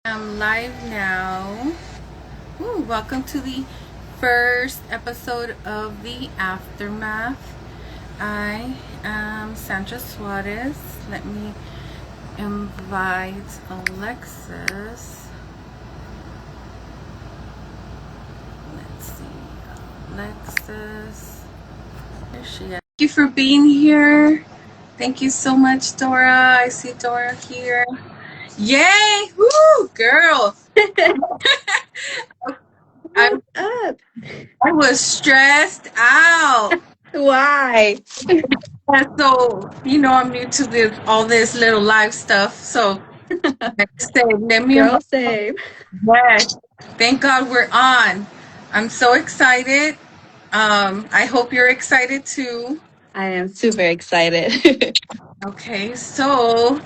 I'm live now. Ooh, welcome to the first episode of the Aftermath. I am Sandra Suares. Let me invite Alexis. Let's see. Alexis. There she is. Thank you for being here. Thank you so much, Dora. I see Dora here. Yay! Woo, girl. I What's up? I was stressed out. Why? And so, I'm new to this all this little live stuff. So like I said, let me Girl, invite. same. Yes. Thank God we're on. I'm so excited. I hope you're excited too. I am super excited. Okay, so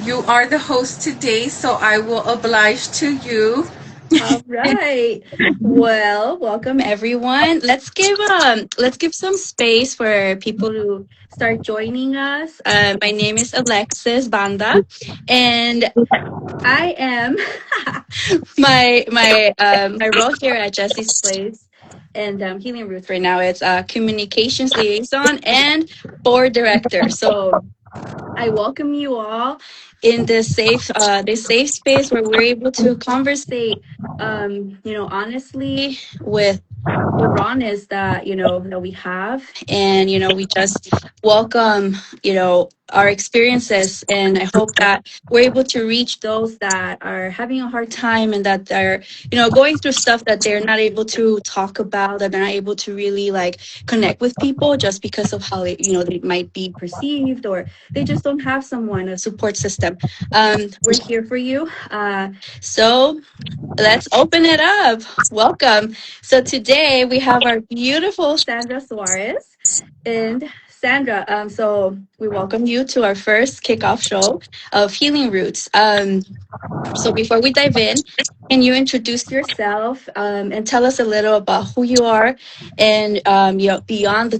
you are the host today, so I will oblige to you. All right. Well, welcome everyone. Let's give some space for people to start joining us. My name is Alexis Banda, and I am my role here at Jesse's Place and Healing Roots right now. It's communications liaison and board director. So I welcome you all in this safe space where we're able to conversate, honestly with the rawness that that we have, and we just welcome our experiences, and I hope that we're able to reach those that are having a hard time and that are going through stuff that they're not able to talk about, that they're not able to really like connect with people just because of how they might be perceived, or they just don't have someone, a support system. We're here for you. So let's open it up. Welcome. So today we have our beautiful Sandra Suares. And Sandra, so we welcome you to our first kickoff show of Healing Roots. So before we dive in, can you introduce yourself and tell us a little about who you are, and beyond the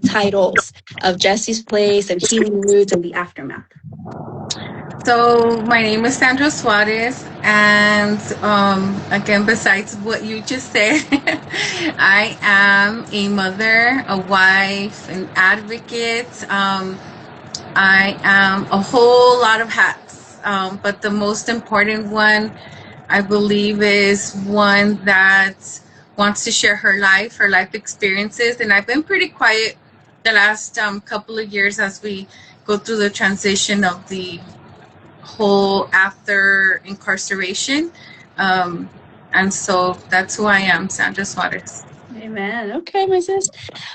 titles of Jesse's Place and Healing Roots and the Aftermath? So my name is Sandra Suarez, and again, besides what you just said, I am a mother, a wife, an advocate. I am a whole lot of hats, but the most important one, I believe, is one that wants to share her life experiences, and I've been pretty quiet the last couple of years as we go through the transition of the whole after incarceration. Um, and so that's who I am, Sandra Suarez. Amen. Okay, my sis.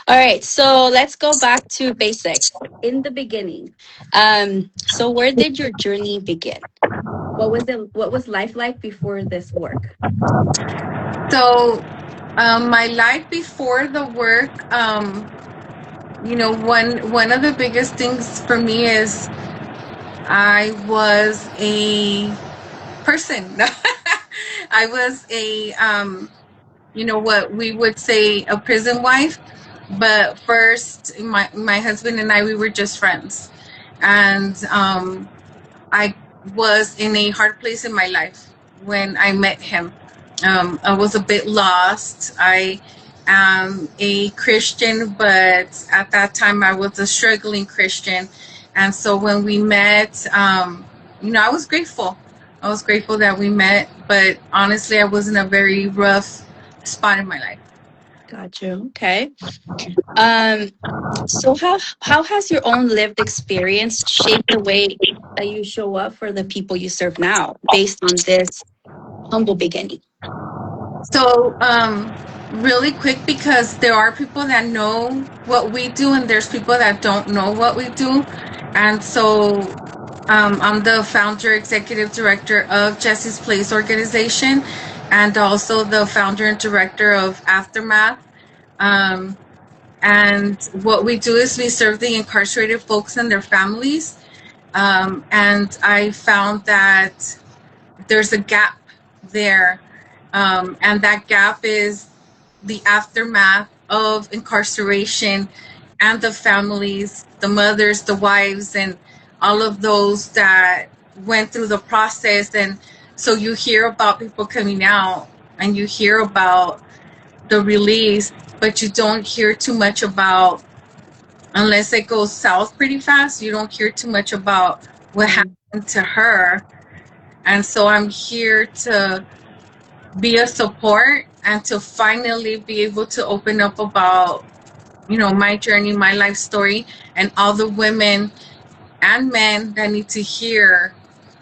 All right, so let's go back to basics. In the beginning, so where did your journey begin? What was life like before this work? So, my life before the work, one of the biggest things for me is I was a person. I was a, what we would say a prison wife. But first, my husband and I, we were just friends. And I was in a hard place in my life when I met him. I was a bit lost. I am a Christian, but at that time I was a struggling Christian. And so when we met, I was grateful. I was grateful that we met, but honestly, I was in a very rough spot in my life. Got you. Okay. Um, so how has your own lived experience shaped the way that you show up for the people you serve now, based on this humble beginning? So, really quick, because there are people that know what we do, and there's people that don't know what we do. And so, I'm the founder, executive director of Jesse's Place organization, and also the founder and director of Aftermath. Um, and what we do is we serve the incarcerated folks and their families. And I found that there's a gap there. And that gap is the aftermath of incarceration and the families, the mothers, the wives, and all of those that went through the process, and so you hear about people coming out and you hear about the release, but you don't hear too much about, unless it goes south pretty fast, you don't hear too much about what Yeah. happened to her. And so I'm here to be a support and to finally be able to open up about, my journey, my life story, and all the women and men that need to hear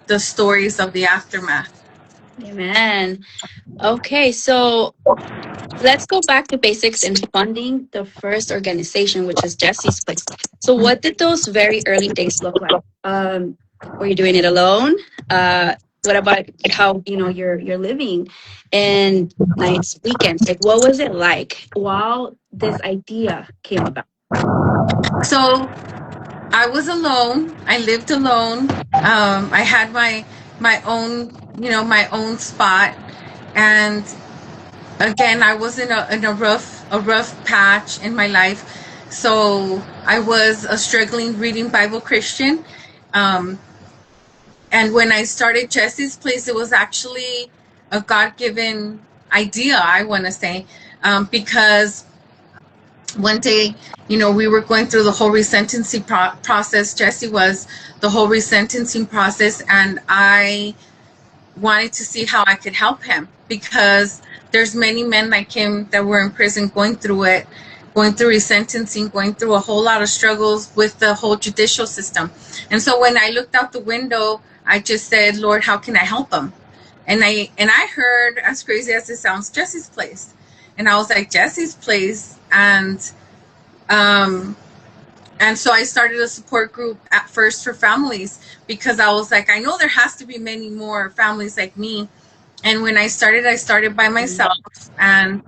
the stories of the aftermath. Amen. Okay, so let's go back to basics in funding the first organization, which is Jesse's Place. So, what did those very early days look like? Were you doing it alone? What about how you're living and nights, weekends? Like, what was it like while this idea came about? So I was alone. I lived alone. I had my own, my own spot, and again, I was in a rough patch in my life. So I was a struggling reading Bible Christian. Um, and when I started Jesse's Place, it was actually a God given idea, I want to say, because one day, we were going through the whole resentencing process. Jesse was the whole resentencing process, and I wanted to see how I could help him, because there's many men like him that were in prison going through it, going through resentencing, going through a whole lot of struggles with the whole judicial system. And so when I looked out the window, I just said, Lord, how can I help him? And I heard, as crazy as it sounds, Jesse's Place. And I was like, Jesse's Place? Um and so I started a support group at first for families, because I was like, I know there has to be many more families like me. And when I started by myself. And,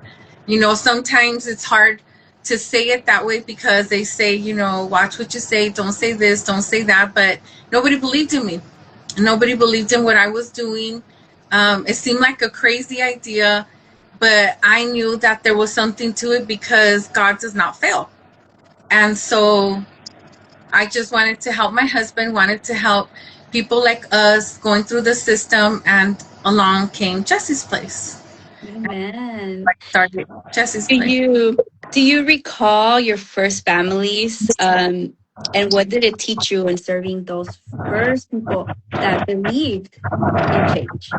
sometimes it's hard to say it that way, because they say, watch what you say, don't say this, don't say that. But nobody believed in me. Nobody believed in what I was doing. It seemed like a crazy idea, but I knew that there was something to it, because God does not fail. And so I just wanted to help my husband, wanted to help people like us going through the system, and along came Jesse's Place. Amen. I started Jesse's Do Place. you recall your first families? And what did it teach you in serving those first people that believed in change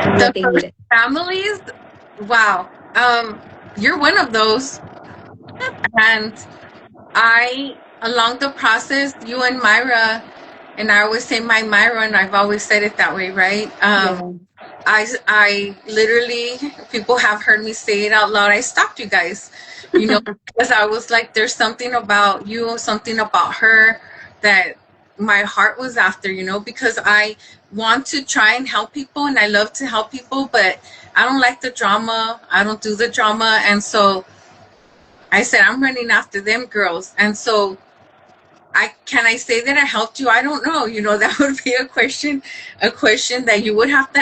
and The what they first needed? families, wow. You're one of those. And along the process, you and Myra, and I always say my Myra, and I've always said it that way, right? Yeah. I literally, people have heard me say it out loud. I stopped you guys, because I was like, there's something about you, something about her that my heart was after, because I want to try and help people, and I love to help people, but I don't like the drama. I don't do the drama. And so I said, I'm running after them girls. And so I say that I helped you? I don't know. That would be a question that you would have to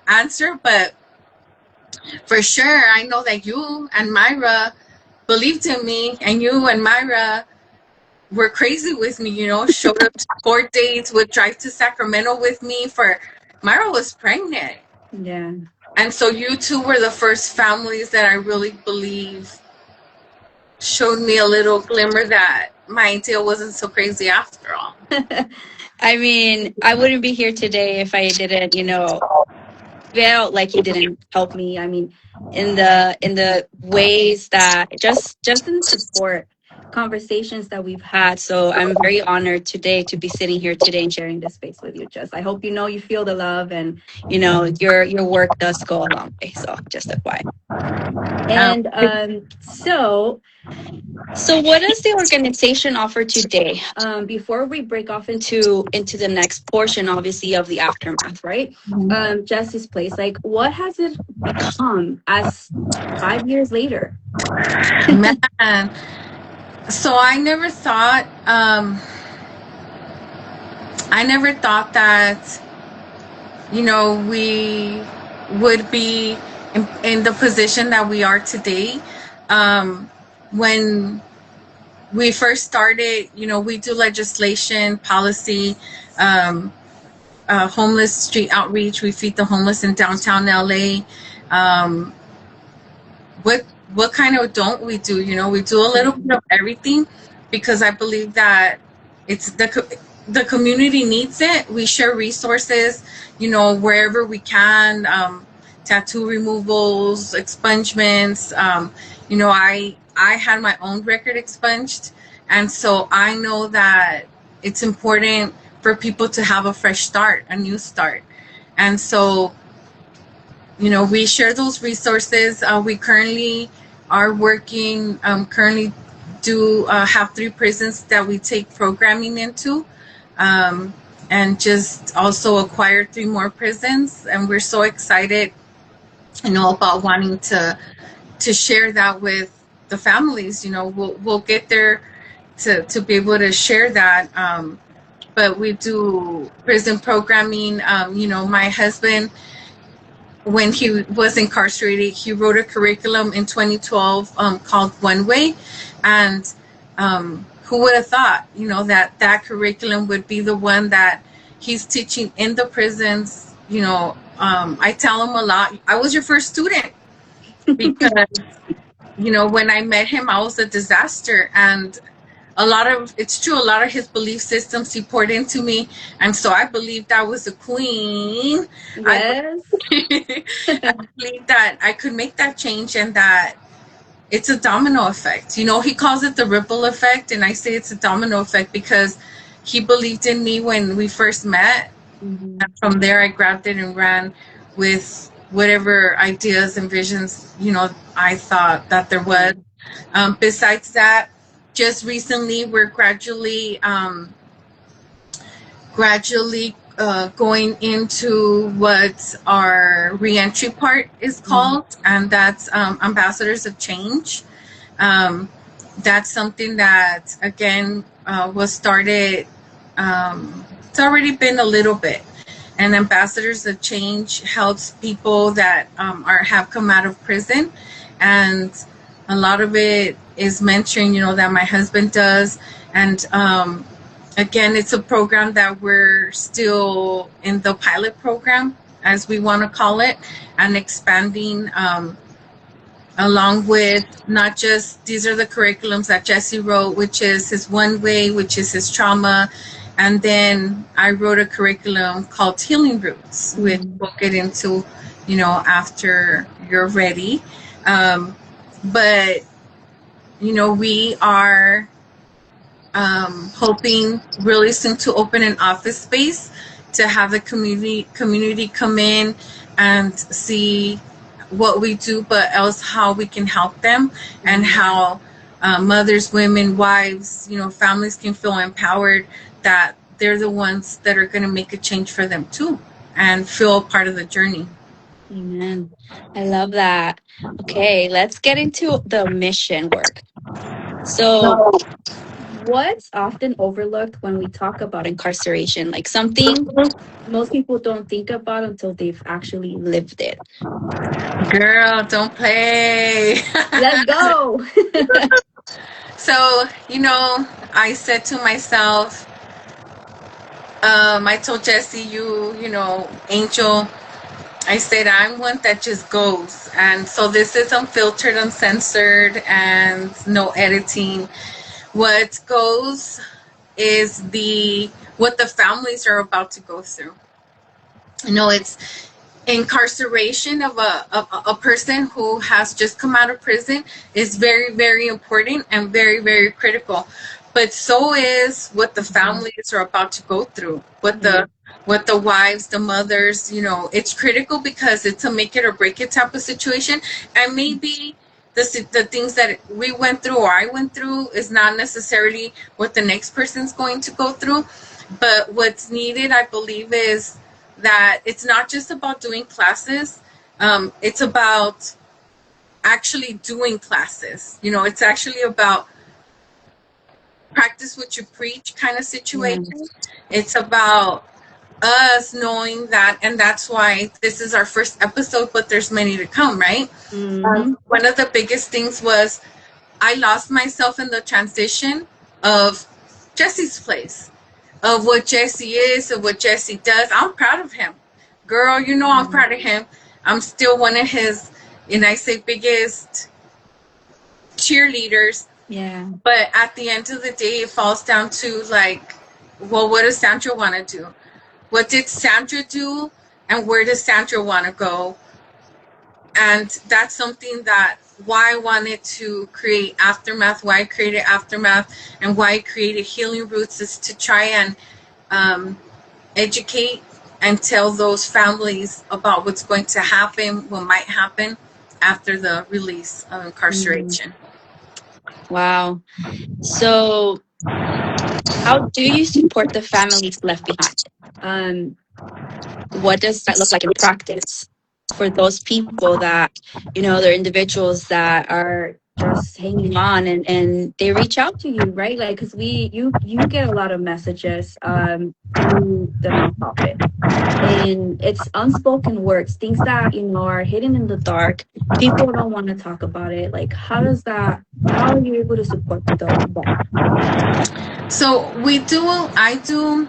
answer. But for sure, I know that you and Myra believed in me, and you and Myra were crazy with me. Showed up to court dates, would drive to Sacramento with me. For Myra was pregnant, Yeah. and so you two were the first families that I really believe showed me a little glimmer that my idea wasn't so crazy after all. I mean, I wouldn't be here today if I didn't, felt like you didn't help me. I mean, in the ways that just in support conversations that we've had. So I'm very honored today to be sitting here today and sharing this space with you. Just I hope you feel the love, and your work does go a long way. So just FYI. Um, And so what does the organization offer today? Before we break off into the next portion, obviously, of the aftermath, right? Jesse's Place, like, what has it become as 5 years later? Man, so I never thought that we would be in the position that we are today. When we first started, we do legislation, policy, homeless street outreach. We feed the homeless in downtown LA. Um, what what kind of don't we do? We do a little bit of everything because I believe that it's the community needs it. We share resources, wherever we can. Tattoo removals, expungements. I had my own record expunged, and so I know that it's important for people to have a fresh start, a new start, and so we share those resources. We currently are working, currently do have 3 prisons that we take programming into, um, and just also acquired 3 more prisons. And we're so excited, about wanting to share that with the families. We'll get there to be able to share that. But we do prison programming. My husband, when he was incarcerated, he wrote a curriculum in 2012 called One Way. And who would have thought, that curriculum would be the one that he's teaching in the prisons. I tell him a lot, I was your first student because, when I met him, I was a disaster. And it's true, a lot of his belief systems he poured into me. And so I believed I was a queen. Yes. I believe that I could make that change and that it's a domino effect. He calls it the ripple effect. And I say it's a domino effect because he believed in me when we first met. Mm-hmm. And from there, I grabbed it and ran with whatever ideas and visions, I thought that there was. Besides that, just recently, we're gradually going into what our reentry part is called, and that's Ambassadors of Change. That's something that, again, was started. It's already been a little bit. And Ambassadors of Change helps people that have come out of prison. And a lot of it is mentoring, that my husband does. And again, it's a program that we're still in the pilot program, as we want to call it, and expanding along with not just, these are the curriculums that Jesse wrote, which is his One Way, which is his trauma. And then I wrote a curriculum called Healing Roots, which we'll get into, after you're ready. But, we are hoping really soon to open an office space to have the community come in and see what we do, but else how we can help them, and how mothers, women, wives, families can feel empowered that they're the ones that are going to make a change for them too and feel a part of the journey. Amen. I love that. Okay, let's get into the mission work. So, what's often overlooked when we talk about incarceration? Like something most people don't think about until they've actually lived it. Girl, don't play. Let's go. So, I said to myself, I told Jesse, Angel, I said, I'm one that just goes. And so this is unfiltered, uncensored, and no editing. What goes is what the families are about to go through. It's incarceration of a person who has just come out of prison is very, very important and very, very critical. But so is what the families are about to go through, what the wives, the mothers, it's critical because it's a make it or break it type of situation. And maybe the things that we went through or I went through is not necessarily what the next person's going to go through. But what's needed, I believe, is that it's not just about doing classes. It's about actually doing classes. It's actually about practice what you preach kind of situation. It's about us knowing that, and that's why this is our first episode, but there's many to come, right? One of the biggest things was I lost myself in the transition of Jesse's place. of what Jesse is, of what Jesse does. I'm proud of him. Girl, you know I'm proud of him. I'm still one of his, and I say biggest cheerleaders. Yeah. But at the end of the day, it falls down to like, well, what does Sandra want to do? What did Sandra do? And where does Sandra want to go? And that's something that why I wanted to create Aftermath, why I created Aftermath, and why I created Healing Roots is to try and educate and tell those families about what's going to happen, what might happen after the release of incarceration. Wow. So, how do you support the families left behind? What does that look like in practice for those people that, they're individuals that are just hanging on and they reach out to you, right? Like, because you get a lot of messages through the nonprofit, and it's unspoken words, things that are hidden in the dark. People don't want to talk about it. Like, how are you able to support them? So I do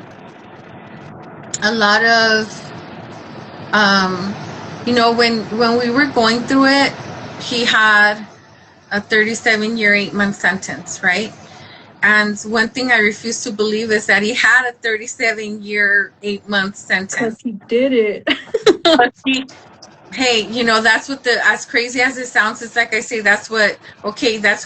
a lot of, when we were going through it, he had a 37-year, 8-month sentence, right? And one thing I refuse to believe is that he had a 37-year, 8-month sentence. Because he did it. But hey, that's what as crazy as it sounds, it's like I say, that's what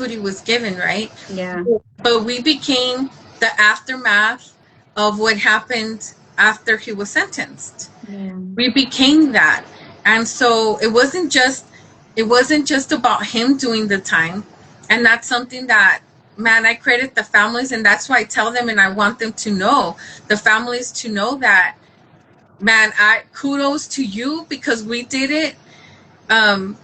he was given, right? Yeah. But we became the aftermath of what happened after he was sentenced. Yeah. We became that. And so it wasn't just about him doing the time. And that's something that, man, I credit the families, and that's why I tell them, and I want them to know, the families to know that, man, kudos to you because we did it. And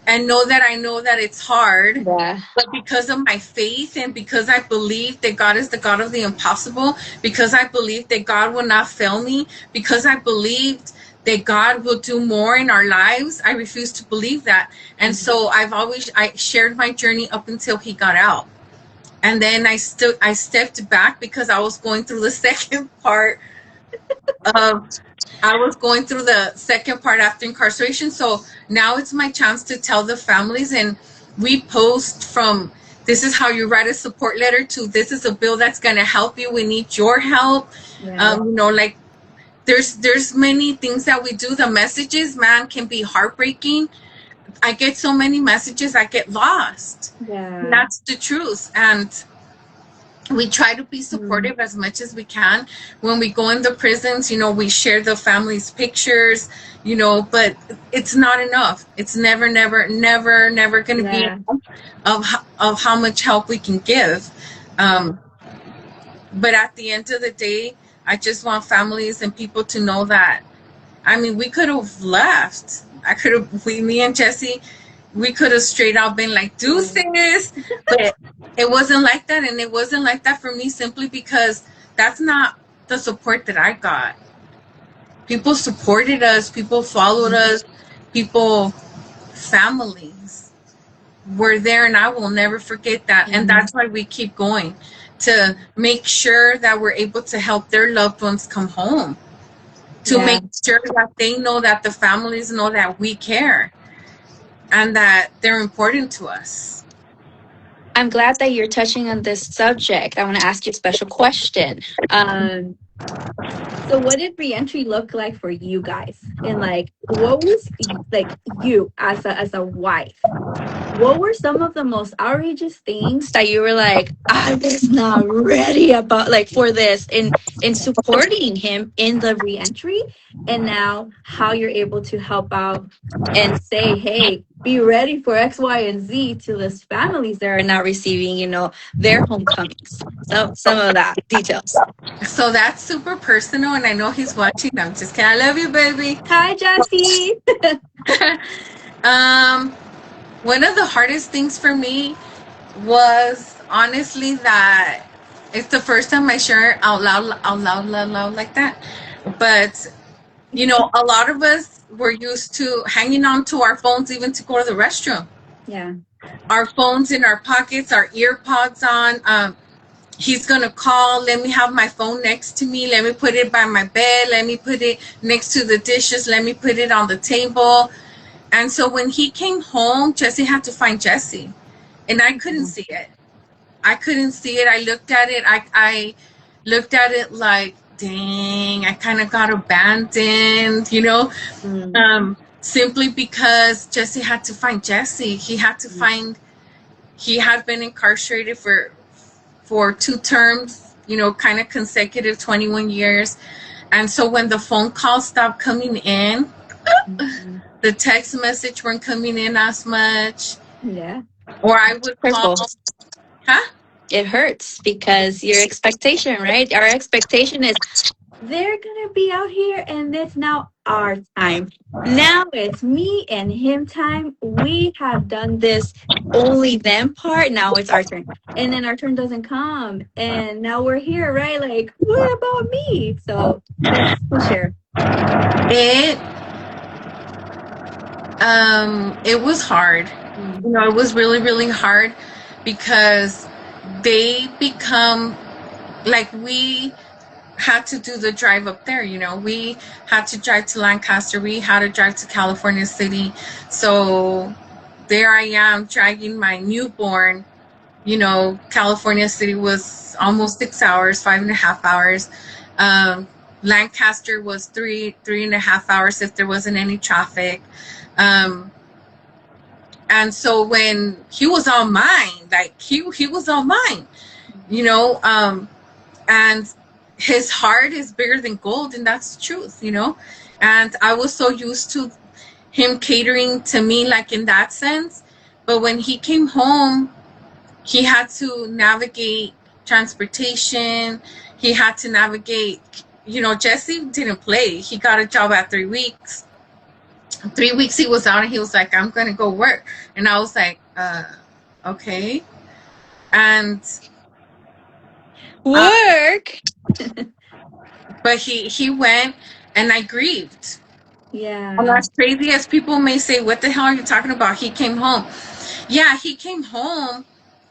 I know that it's hard, Yeah. but because of my faith and because I believe that God is the God of the impossible, because I believe that God will not fail me, because I believed that God will do more in our lives, I refuse to believe that. And so I shared my journey up until he got out. And then I stepped back because I was going through the second part of after incarceration. So now it's my chance to tell the families, and we post from, this is how you write a support letter, to this is a bill that's going to help you. We need your help. Yeah. Like there's many things that we do. The messages, man, can be heartbreaking. I get so many messages, I get lost. Yeah. That's the truth. And we try to be supportive as much as we can. When we go in the prisons, we share the family's pictures, but it's not enough. It's never going to be enough of how much help we can give. But at the end of the day, I just want families and people to know that, we could have left. Me and Jesse, we could have straight out been like, deuces, but it wasn't like that. And it wasn't like that for me simply because that's not the support that I got. People supported us, people followed us, families were there, and I will never forget that. And that's why we keep going, to make sure that we're able to help their loved ones come home, to make sure that they know, that the families know that we care and that they're important to us. I'm glad that you're touching on this subject. I want to ask you a special question. So what did reentry look like for you guys? And what was you as a wife? What were some of the most outrageous things that you were like, I was not ready for this, in supporting him in the reentry, and now how you're able to help out and say, hey, be ready for X, Y, and Z to these families that are now receiving, their homecomings. So some of that details. So that's super personal, and I know he's watching. I'm just kidding. I love you, baby. Hi, Jesse. One of the hardest things for me was honestly that it's the first time I share out loud like that. But a lot of us were used to hanging on to our phones even to go to the restroom. Yeah. Our phones in our pockets, our ear pods on. he's gonna call, let me have my phone next to me, let me put it by my bed, let me put it next to the dishes, let me put it on the table. And so when he came home, Jesse had to find Jesse, and I couldn't see it. I couldn't see it. I looked at it. I looked at it like, dang, I kind of got abandoned, simply because Jesse had to find Jesse. He had to find. He had been incarcerated for 2 terms, kind of consecutive 21 years. And so when the phone calls stopped coming in, the text message weren't coming in as much. Yeah. Or I would call. Huh? It hurts because your expectation, right? Our expectation is they're gonna be out here and it's now our time. Now it's me and him time. We have done this only them part. Now it's our turn. And then our turn doesn't come. And now we're here, right? Like, what about me? So let's share. It it was hard. It was really, really hard because they become like, we had to do the drive up there. We had to drive to Lancaster. We had to drive to California City. So there I am dragging my newborn. California City was almost 6 hours, 5.5 hours. Lancaster was 3.5 hours if there wasn't any traffic. And so when he was on mine, like he was on mine, and his heart is bigger than gold, and that's the truth, and I was so used to him catering to me, like, in that sense. But when he came home, he had to navigate transportation. He had to navigate, Jesse didn't play. He got a job at 3 weeks. 3 weeks he was out, and he was like, I'm going to go work. And I was like, okay. And work. But he went, and I grieved. Yeah. And as crazy as people may say, what the hell are you talking about? He came home. Yeah, he came home.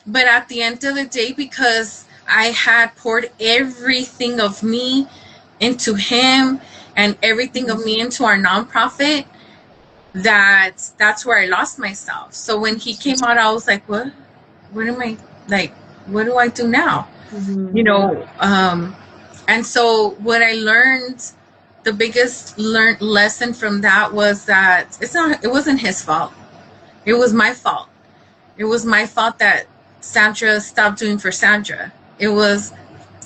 But at the end of the day, because I had poured everything of me into him and everything of me into our nonprofit, that's where I lost myself. So when he came out, I was like, what am I, like, what do I do now? And so what I learned, the biggest lesson from that was that it wasn't his fault. It was my fault. It was my fault that Sandra stopped doing for Sandra. It was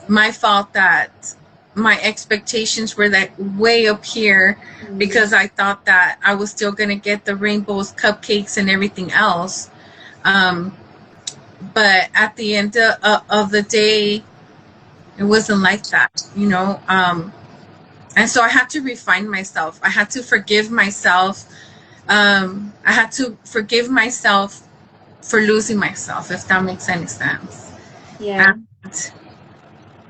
my fault that my expectations were that way up here, because I thought that I was still going to get the rainbows, cupcakes, and everything else. But at the end of the day, it wasn't like that, and so I had to refine myself. I had to forgive myself. I had to forgive myself for losing myself, if that makes any sense. Yeah.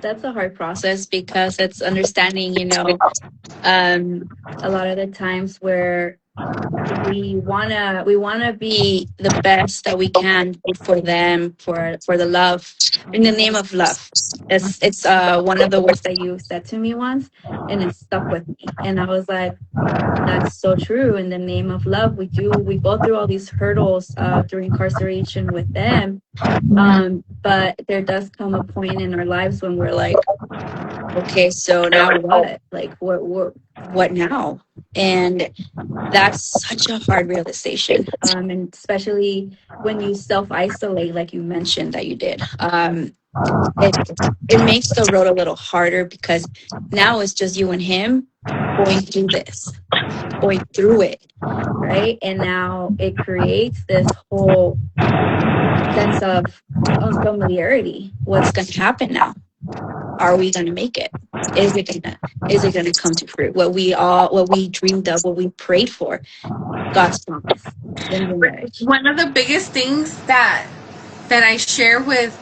That's a hard process because it's understanding, a lot of the times where we wanna be the best that we can for them, for the love, in the name of love. It's one of the words that you said to me once, and it stuck with me. And I was like, that's so true. In the name of love, we go through all these hurdles during incarceration with them. But there does come a point in our lives when we're like, okay, so now what? Like, what now? And that's such a hard realization. And especially when you self-isolate, like you mentioned that you did. It makes the road a little harder because now it's just you and him going through it, right? And now it creates this whole sense of unfamiliarity. What's going to happen now? Are we going to make it? Is it going to come to fruit? What we dreamed of, what we prayed for, God's promise in the marriage. One of the biggest things that I share with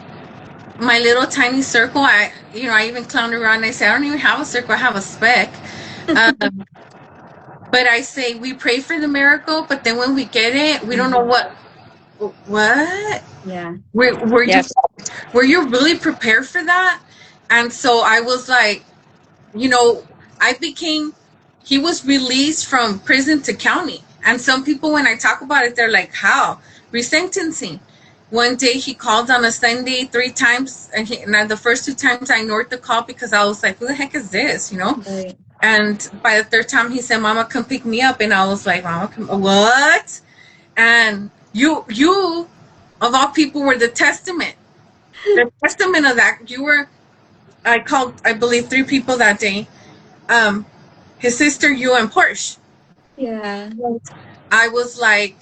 my little tiny circle, I even clown around and I say, I don't even have a circle, I have a speck. But I say we pray for the miracle, but then when we get it, we don't know what. Yeah. We're yes. were you really prepared for that? And so I was like, you know, I became, he was released from prison to county. And some people, when I talk about it, they're like, how? Resentencing. One day he called on a Sunday 3 times, and the first 2 times I ignored the call because I was like, who the heck is this, you know? Right. And by the third time he said, Mama, come pick me up. And I was like, Mama, what? And you, of all people, were the testament of that. You were, I called, I believe, 3 people that day. His sister, you, and Porsche. Yeah. I was like,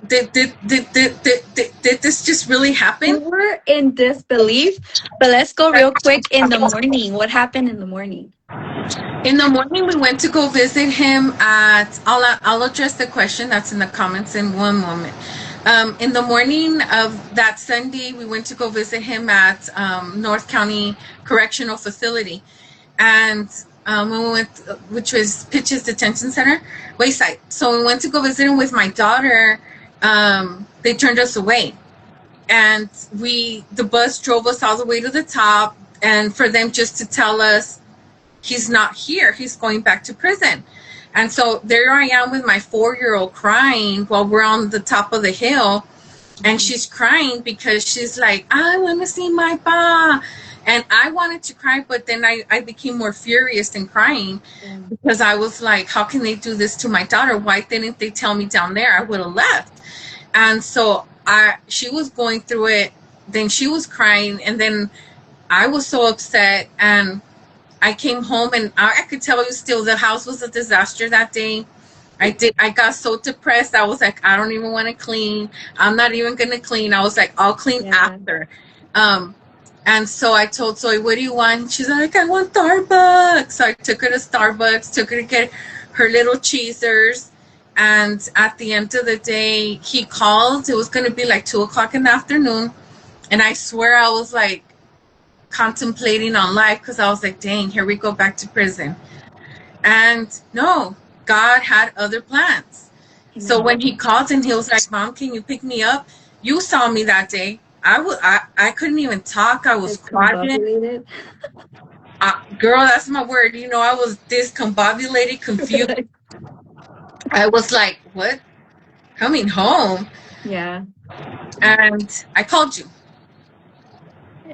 did this just really We happen? were in disbelief, but let's go real quick in the morning. What happened in the morning? In the morning, we went to go visit him at. I'll address the question that's in the comments in one moment. In the morning of that Sunday, we went to go visit him at North County Correctional Facility, and when we went, which was Pitches Detention Center, Wayside. So we went to go visit him with my daughter. They turned us away, and the bus drove us all the way to the top, and for them just to tell us he's not here, he's going back to prison. And so there I am with my 4-year-old crying while we're on the top of the hill, and she's crying because she's like, I want to see my pa. And I wanted to cry, but then I became more furious than crying, because I was like, how can they do this to my daughter? Why didn't they tell me down there? I would have left. And so she was going through it, then she was crying, and then I was so upset, and I came home, and I could tell you still the house was a disaster that day. I got so depressed. I was like, I don't even want to clean. I'm not even going to clean. I was like, I'll clean after. And so I told Zoe, what do you want? She's like, I want Starbucks. So I took her to Starbucks, took her to get her little cheesers. And at the end of the day, he called. It was going to be like 2:00 in the afternoon. And I swear I was like contemplating on life, because I was like, dang, here we go back to prison. And no, God had other plans. So when he called and he was like, Mom, can you pick me up? You saw me that day. I couldn't even talk. I was quiet. Girl, that's my word. You know, I was discombobulated, confused. I was like, what? Coming home? Yeah. And I called you.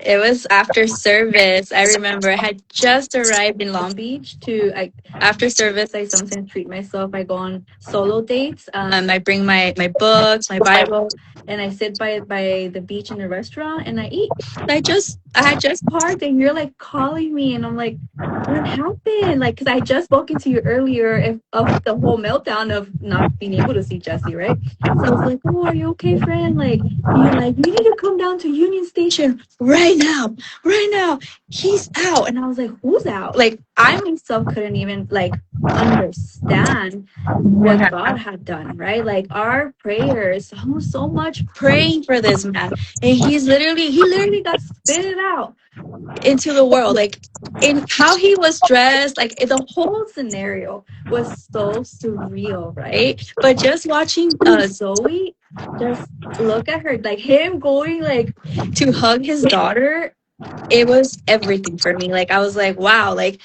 It was after service. I remember I had just arrived in Long Beach after service, I sometimes treat myself. I go on solo dates. I bring my books, my Bible, and I sit by the beach in the restaurant and I eat. I had just parked and you're like calling me and I'm like, what happened? Like, because I just spoken to you earlier of the whole meltdown of not being able to see Jesse, right? So I was like, oh, are you okay, friend? Like, and you're like, you need to come down to Union Station right now, right now. He's out. And I was like, who's out? Like, I myself couldn't even like understand what God had done, right? Like our prayers, so much praying for this man. And he literally got spitted out into the world. Like in how he was dressed, like the whole scenario was so surreal, right? But just watching Zoe just look at her, like him going like to hug his daughter, it was everything for me. Like I was like, wow, like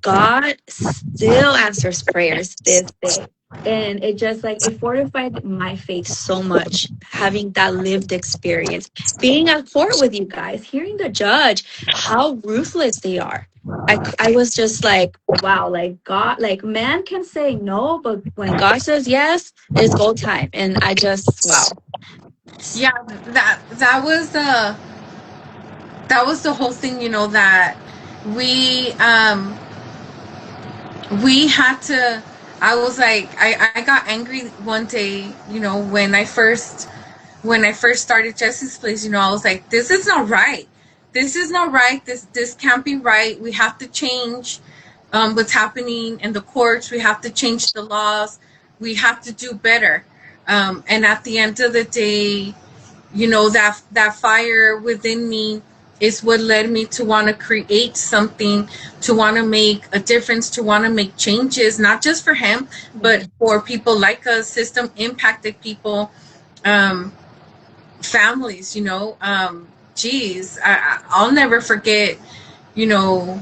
God still answers prayers this day. And it just like it fortified my faith so much, having that lived experience, being at court with you guys, hearing the judge, how ruthless they are. I was just like, wow, like God, like man can say no, but when God says yes, it's go time. And I just, wow. Yeah, that was the whole thing, you know, that we we had to. I was like, I got angry one day, you know, when I first started Jesse's Place. You know, I was like, this is not right. This is not right. This can't be right. We have to change what's happening in the courts. We have to change the laws. We have to do better. And at the end of the day, you know, that fire within me is what led me to want to create something, to want to make a difference, to want to make changes, not just for him, but for people like us, system impacted people, families, you know. geez, I'll never forget, you know,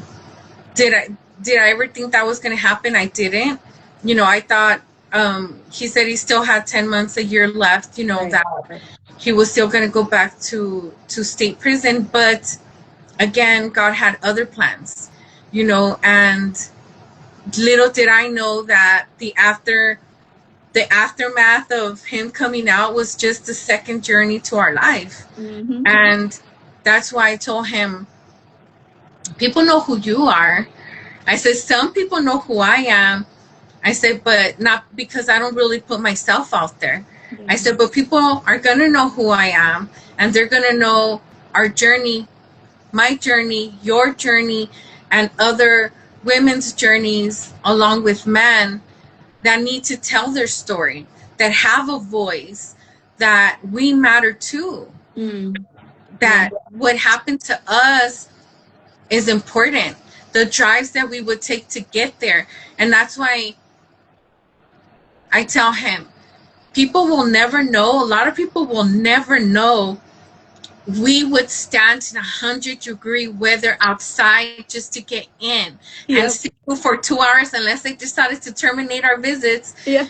did I ever think that was going to happen? I didn't. I thought, he said he still had 10 months, a year left, Right. that Right. he was still going to go back to state prison. But again, God had other plans, and little did I know that the aftermath of him coming out was just the second journey to our life. Mm-hmm. And that's why I told him, people know who you are. I said, some people know who I am. I said, but not because I don't really put myself out there. Yeah. I said, but people are going to know who I am, and they're going to know our journey, my journey, your journey, and other women's journeys along with men that need to tell their story, that have a voice, that we matter too, Mm. that what happened to us is important, the drives that we would take to get there. And that's why I tell him, people will never know, a lot of people will never know we would stand in 100-degree weather outside just to get in and Yep. sit for 2 hours unless they decided to terminate our visits. Yeah.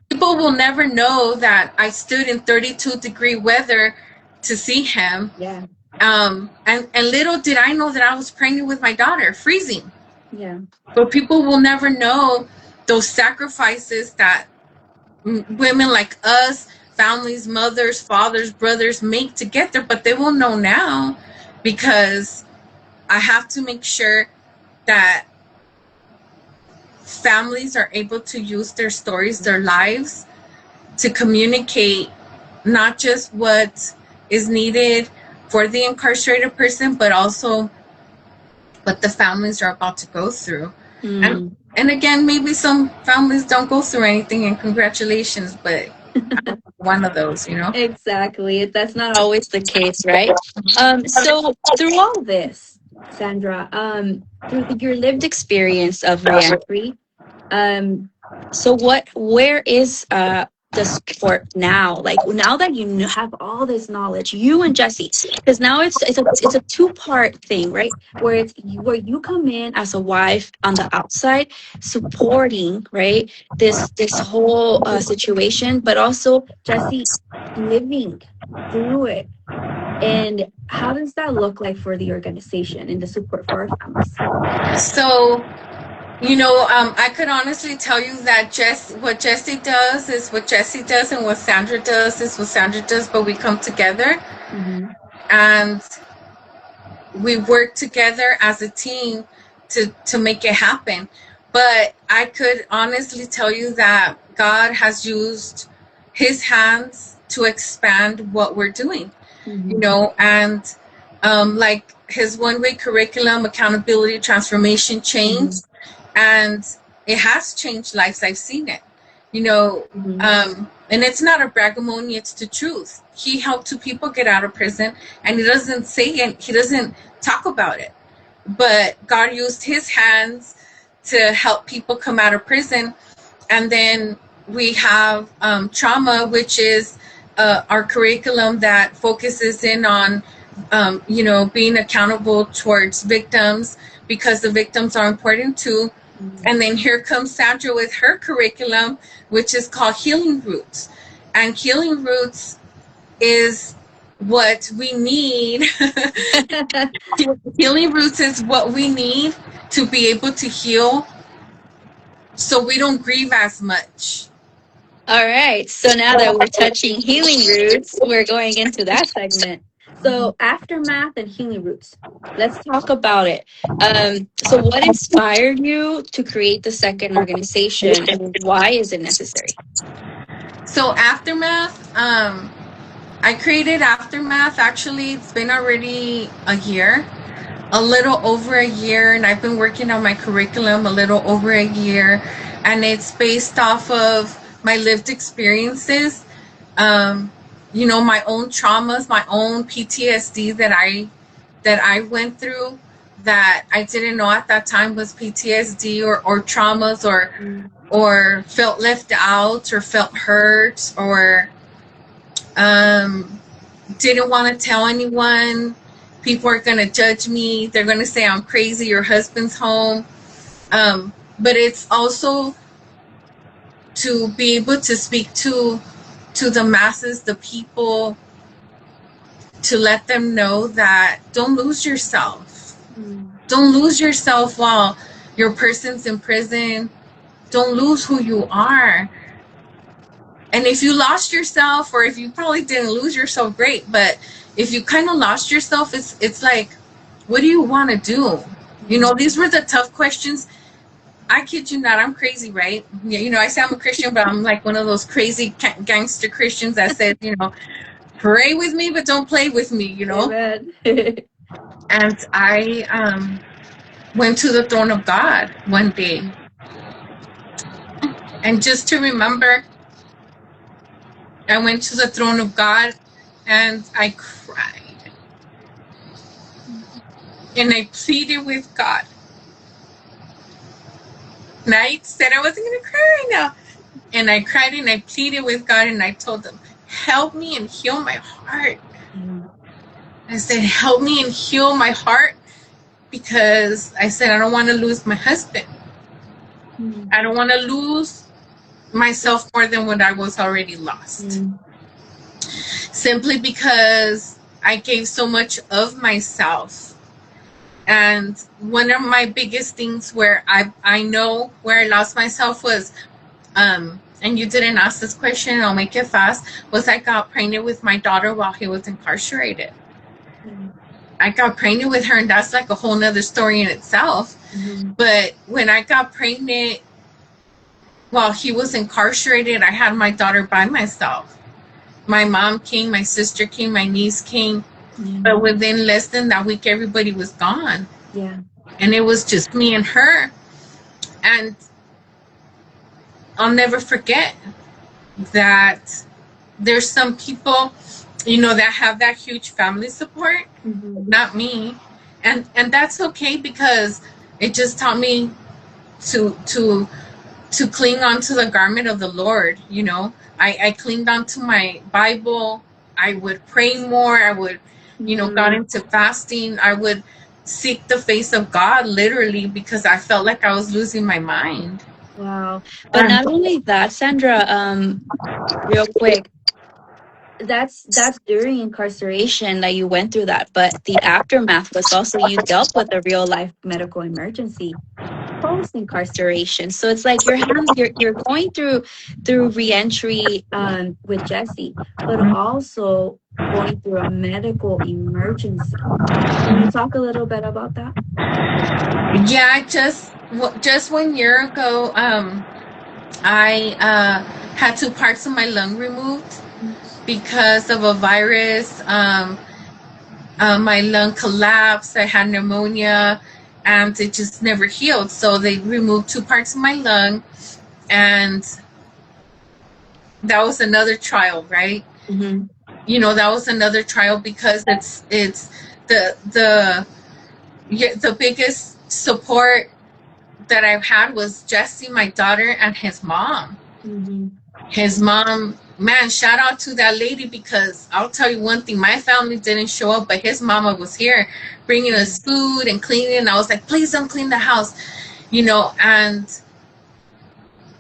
People will never know that I stood in 32-degree weather to see him. Yeah. And little did I know that I was pregnant with my daughter, freezing. Yeah. But people will never know those sacrifices that women like us, families, mothers, fathers, brothers make to get there. But they will know now, because I have to make sure that families are able to use their stories, their lives, to communicate not just what is needed for the incarcerated person, but also what the families are about to go through. And Mm. and again, maybe some families don't go through anything, and congratulations, but I'm one of those, Exactly. That's not always the case, right? So through all this, Sandra, through your lived experience of reentry, um, so where is the support now? Like now that you have all this knowledge, you and Jesse, because now it's a two-part thing, right? Where where you come in as a wife on the outside, supporting, right, this whole situation, but also Jesse living through it. And how does that look like for the organization and the support for our families? So, I could honestly tell you that what Jesse does is what Jesse does, and what Sandra does is what Sandra does, but we come together Mm-hmm. and we work together as a team to make it happen. But I could honestly tell you that God has used his hands to expand what we're doing, Mm-hmm. and like his one-way curriculum, accountability, transformation, change, Mm-hmm. and it has changed lives. I've seen it, Mm-hmm. and it's not a bragamony, it's the truth. He helped 2 people get out of prison, and he doesn't say it, he doesn't talk about it, but God used his hands to help people come out of prison. And then we have trauma, which is our curriculum that focuses in on being accountable towards victims, because the victims are important too. And then here comes Sandra with her curriculum, which is called Healing Roots. And Healing Roots is what we need. Healing Roots is what we need to be able to heal, so we don't grieve as much. All right. So now that we're touching healing roots, we're going into that segment. So aftermath and healing roots. Let's talk about it. So what inspired you to create the second organization, and why is it necessary? So Aftermath, I created Aftermath. Actually, it's been already a year, a little over a year, and I've been working on my curriculum a little over a year, and it's based off of my lived experiences, my own traumas, my own PTSD that I went through, that I didn't know at that time was PTSD, or traumas, or felt left out, or felt hurt, or didn't want to tell anyone. People are going to judge me. They're going to say I'm crazy. Your husband's home. But it's also to be able to speak to the masses, the people, to let them know that don't lose yourself. Don't lose yourself while your person's in prison. Don't lose who you are. And if you lost yourself, or if you probably didn't lose yourself, great. But if you kind of lost yourself, it's like, what do you want to do? You know, these were the tough questions. I kid you not, I'm crazy, right? Yeah, you know, I say I'm a Christian, but I'm like one of those crazy gangster Christians that says, you know, pray with me, but don't play with me, you know? Amen. And I went to the throne of God one day. And just to remember, I went to the throne of God and I cried. And I pleaded with God. And I said I wasn't going to cry right now. And I cried and I pleaded with God and I told him, help me and heal my heart. I said, help me and heal my heart, because I said, I don't want to lose my husband. I don't want to lose myself more than what I was already lost. Simply because I gave so much of myself. And one of my biggest things where I know where I lost myself was, and you didn't ask this question, I'll make it fast, was I got pregnant with my daughter while he was incarcerated. I got pregnant with her, and that's like a whole nother story in itself. But when I got pregnant while he was incarcerated, I had my daughter by myself. My mom came, my sister came, my niece came. But within less than that week, everybody was gone. Yeah. And it was just me and her. And I'll never forget that there's some people, you know, that have that huge family support. Not me. And that's okay, because it just taught me to cling on to the garment of the Lord. You know, I clinged onto my Bible. I would pray more. I would, you know, got into fasting. I would seek the face of God, literally, because I felt like I was losing my mind. Wow. But not only that, Sandra, real quick, that's during incarceration that you went through that, but the aftermath was also you dealt with a real life medical emergency post incarceration. So it's like you're going through reentry with Jesse, but also going through a medical emergency. Can you talk a little bit about that? Yeah, just 1 year ago, I had 2 parts of my lung removed because of a virus. My lung collapsed. I had pneumonia, and it just never healed. So they removed 2 parts of my lung, and that was another trial, right? You know, that was another trial, because it's the biggest support that I've had was Jesse, my daughter, and his mom. His mom, man, shout out to that lady, because I'll tell you one thing, my family didn't show up, but his mama was here bringing us food and cleaning. And I was like, please don't clean the house, you know. And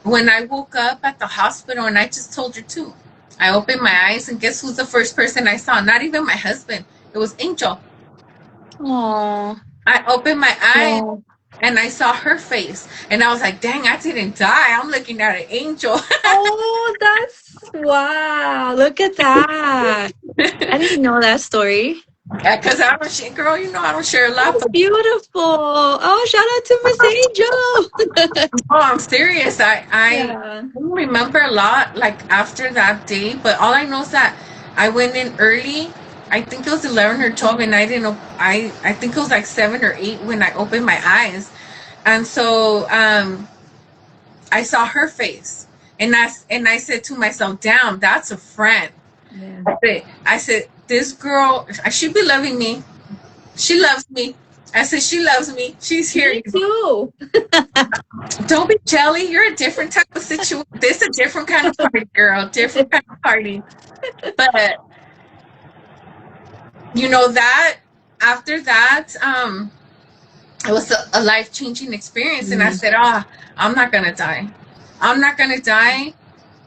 when I woke up at the hospital, and I just told her too, I opened my eyes, and guess who's the first person I saw? Not even my husband. It was Angel. Aww. I opened my eyes, and I saw her face, and I was like, dang, I didn't die. I'm looking at an angel. Oh, that's wow. Look at that. I didn't know that story. Because I don't share, girl, you know I don't share a lot. That's beautiful. Oh, shout out to Miss Angel. Oh, I'm serious. I don't remember a lot, like, after that day, but all I know is that I went in early. I think it was 11 or 12, and I didn't know. I think it was like 7 or 8 when I opened my eyes. And so I saw her face, and I said to myself, damn, that's a friend. I said, this girl, she be loving me. She loves me. I said, she loves me. She's here. Me too. Don't be jelly. You're a different type of situation. This is a different kind of party, girl. Different kind of party. But you know, that after that, it was a life-changing experience. And I said, I'm not gonna die. I'm not gonna die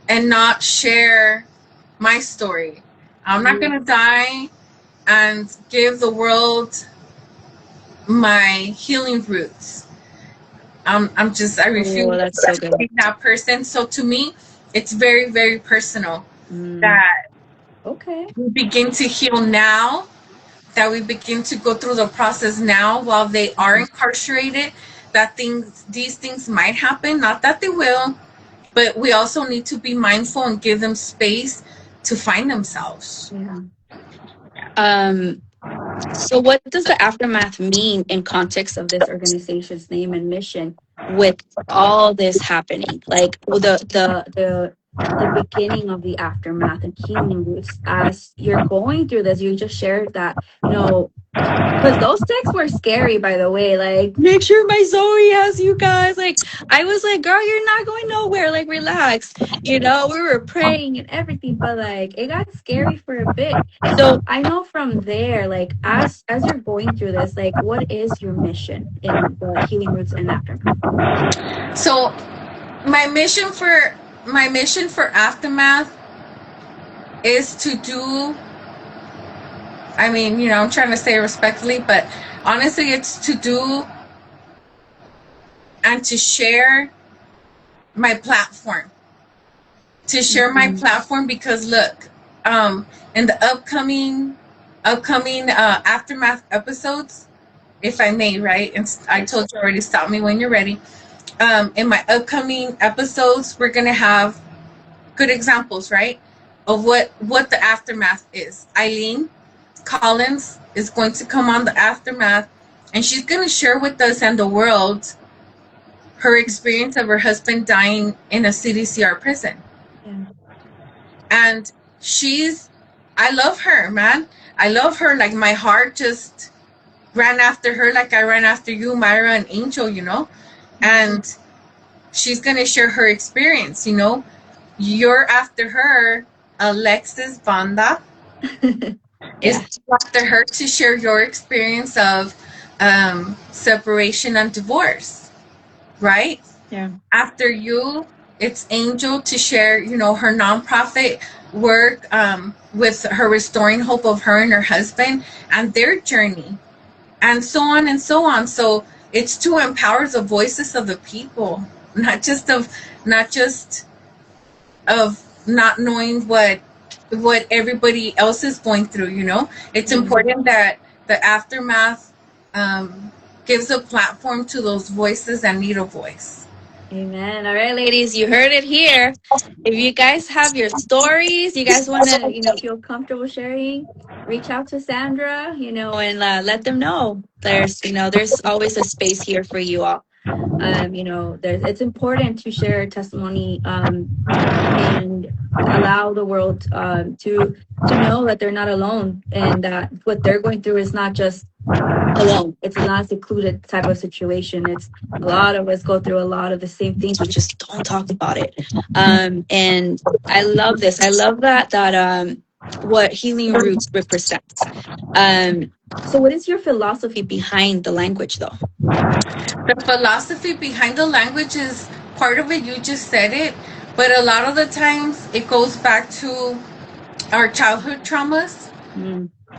and not share my story. I'm not gonna die and give the world my healing roots. I refuse Oh, that's so to good. be that person. So to me, it's very, very personal that Okay. we begin to heal now, that we begin to go through the process now while they are incarcerated, that these things might happen, not that they will, but we also need to be mindful and give them space to find themselves. Yeah. Um, so what does the aftermath mean in context of this organization's name and mission with all this happening? Like the beginning of the aftermath and healing roots as you're going through this, you just shared that, because those texts were scary, by the way. Like, make sure my Zoe has you guys. Like, I was like, girl, you're not going nowhere. Like, relax. We were praying and everything, but like, it got scary for a bit. So I know from there, like, as you're going through this, like, what is your mission in the healing roots and aftermath? So my mission for aftermath is to do, I mean, I'm trying to say it respectfully, but honestly, it's to do and to share my platform. To share my platform because look, in the upcoming aftermath episodes, if I may, right? And I told you already, stop me when you're ready. In my upcoming episodes, we're gonna have good examples, right, of what the aftermath is. Eileen Collins is going to come on the aftermath, and she's going to share with us and the world her experience of her husband dying in a CDCR prison. Yeah. And I love her, man. I love her. Like, my heart just ran after her like I ran after you, Myra and Angel, And she's going to share her experience, You're after her, Alexis Banda. Yeah. Is after her to share your experience of separation and divorce, right? Yeah. After you, it's Angel to share, her nonprofit work with her restoring hope of her and her husband and their journey, and so on and so on. So it's to empower the voices of the people, not just of not knowing what everybody else is going through. It's important that the aftermath gives a platform to those voices that need a voice. Amen. All right, ladies, you heard it here. If you guys have your stories, you guys want to, feel comfortable sharing, reach out to Sandra, and let them know. There's always a space here for you all. It's important to share testimony, and allow the world to know that they're not alone, and that what they're going through is not just alone. It's not a secluded type of situation. It's a lot of us go through a lot of the same things. We just don't talk about it. And I love this. I love that what Healing Roots represents. So what is your philosophy behind the language, though? The philosophy behind the language is part of it. You just said it, but a lot of the times it goes back to our childhood traumas.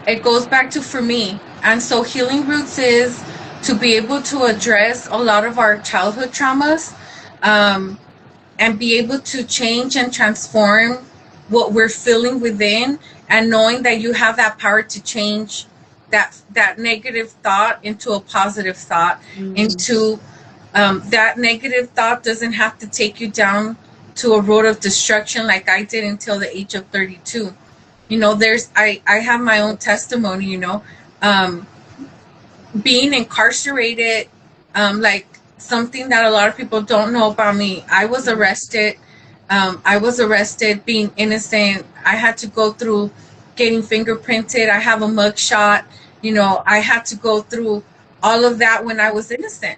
It goes back to, for me, and so Healing Roots is to be able to address a lot of our childhood traumas, and be able to change and transform what we're feeling within, and knowing that you have that power to change that negative thought into a positive thought, into that negative thought doesn't have to take you down to a road of destruction like I did until the age of 32. I have my own testimony, being incarcerated, like something that a lot of people don't know about me. I was arrested. Being innocent. I had to go through getting fingerprinted. I have a mugshot. I had to go through all of that when I was innocent.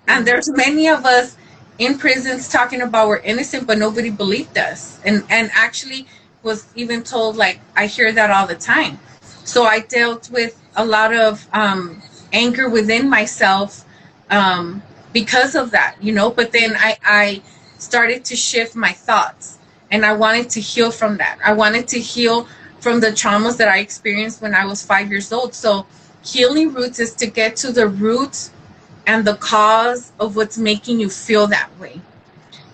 And there's many of us in prisons talking about we're innocent, but nobody believed us. And actually was even told, like, I hear that all the time. So I dealt with a lot of anger within myself because of that, But then I started to shift my thoughts, and I wanted to heal from that. I wanted to heal from the traumas that I experienced when I was 5 years old. So healing roots is to get to the root and the cause of what's making you feel that way.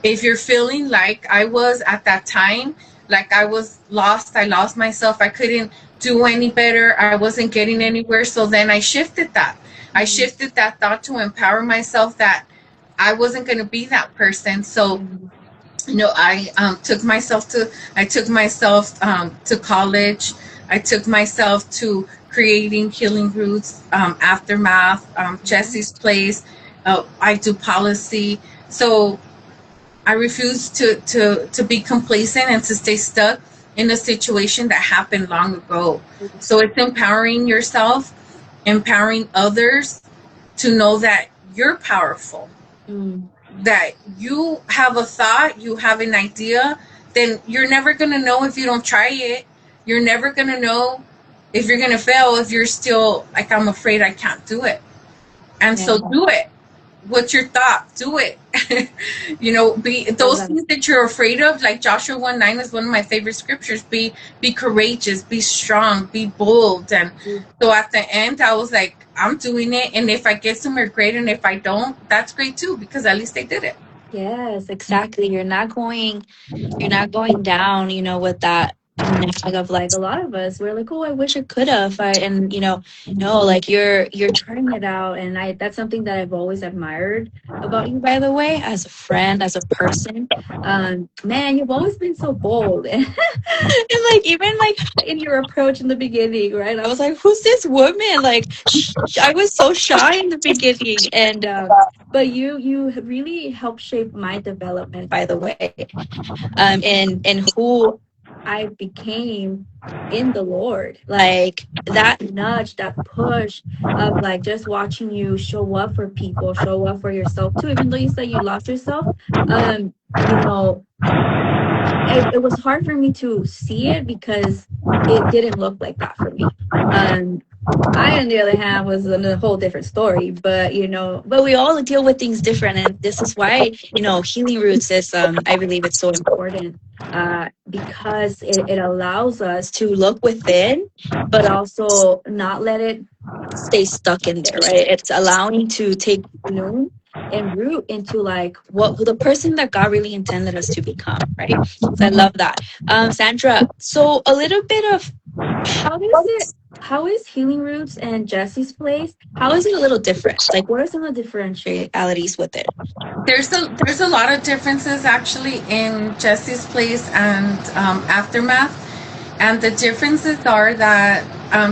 If you're feeling like I was at that time, like I was lost, I lost myself, I couldn't do any better, I wasn't getting anywhere. So then I shifted that. I shifted that thought to empower myself that I wasn't going to be that person. So, I took myself to college. I took myself to creating Healing Roots, Aftermath, Jesse's Place. I do policy. So I refuse to be complacent and to stay stuck in a situation that happened long ago. So it's empowering yourself, empowering others to know that you're powerful, that you have a thought, you have an idea, then you're never going to know if you don't try it. You're never going to know if you're going to fail if you're still like, I'm afraid I can't do it. And so do it. What's your thought? Do it. Be those things that you're afraid of, like Joshua 1:9 is one of my favorite scriptures. Be courageous, be strong, be bold. And so at the end I was like, I'm doing it, and if I get somewhere great, and if I don't, that's great too, because at least I did it. Yes, exactly. You're not going down, with that nag of like a lot of us. We're like, oh, I wish I could have. And no, like you're trying it out, and that's something that I've always admired about you, by the way, as a friend, as a person. Man, you've always been so bold, and like even like in your approach in the beginning, right? I was like, who's this woman? Like, I was so shy in the beginning, and but you really helped shape my development, by the way, and who I became in the Lord. Like that nudge, that push of like just watching you show up for people, show up for yourself too, even though you said you lost yourself. um you know it was hard for me to see it because it didn't look like that for me. um I, on the other hand, was in a whole different story, but but we all deal with things different, and this is why healing roots is, I believe it's so important, because it allows us to look within, but also not let it stay stuck in there, right? It's allowing to take bloom and root into like what the person that God really intended us to become, right? So I love that. Sandra, so a little bit of how is it how is Healing Roots and Jesse's Place, how is it a little different? Like what are some of the differentialities with it? There's a lot of differences actually in Jesse's Place and Aftermath. And the differences are that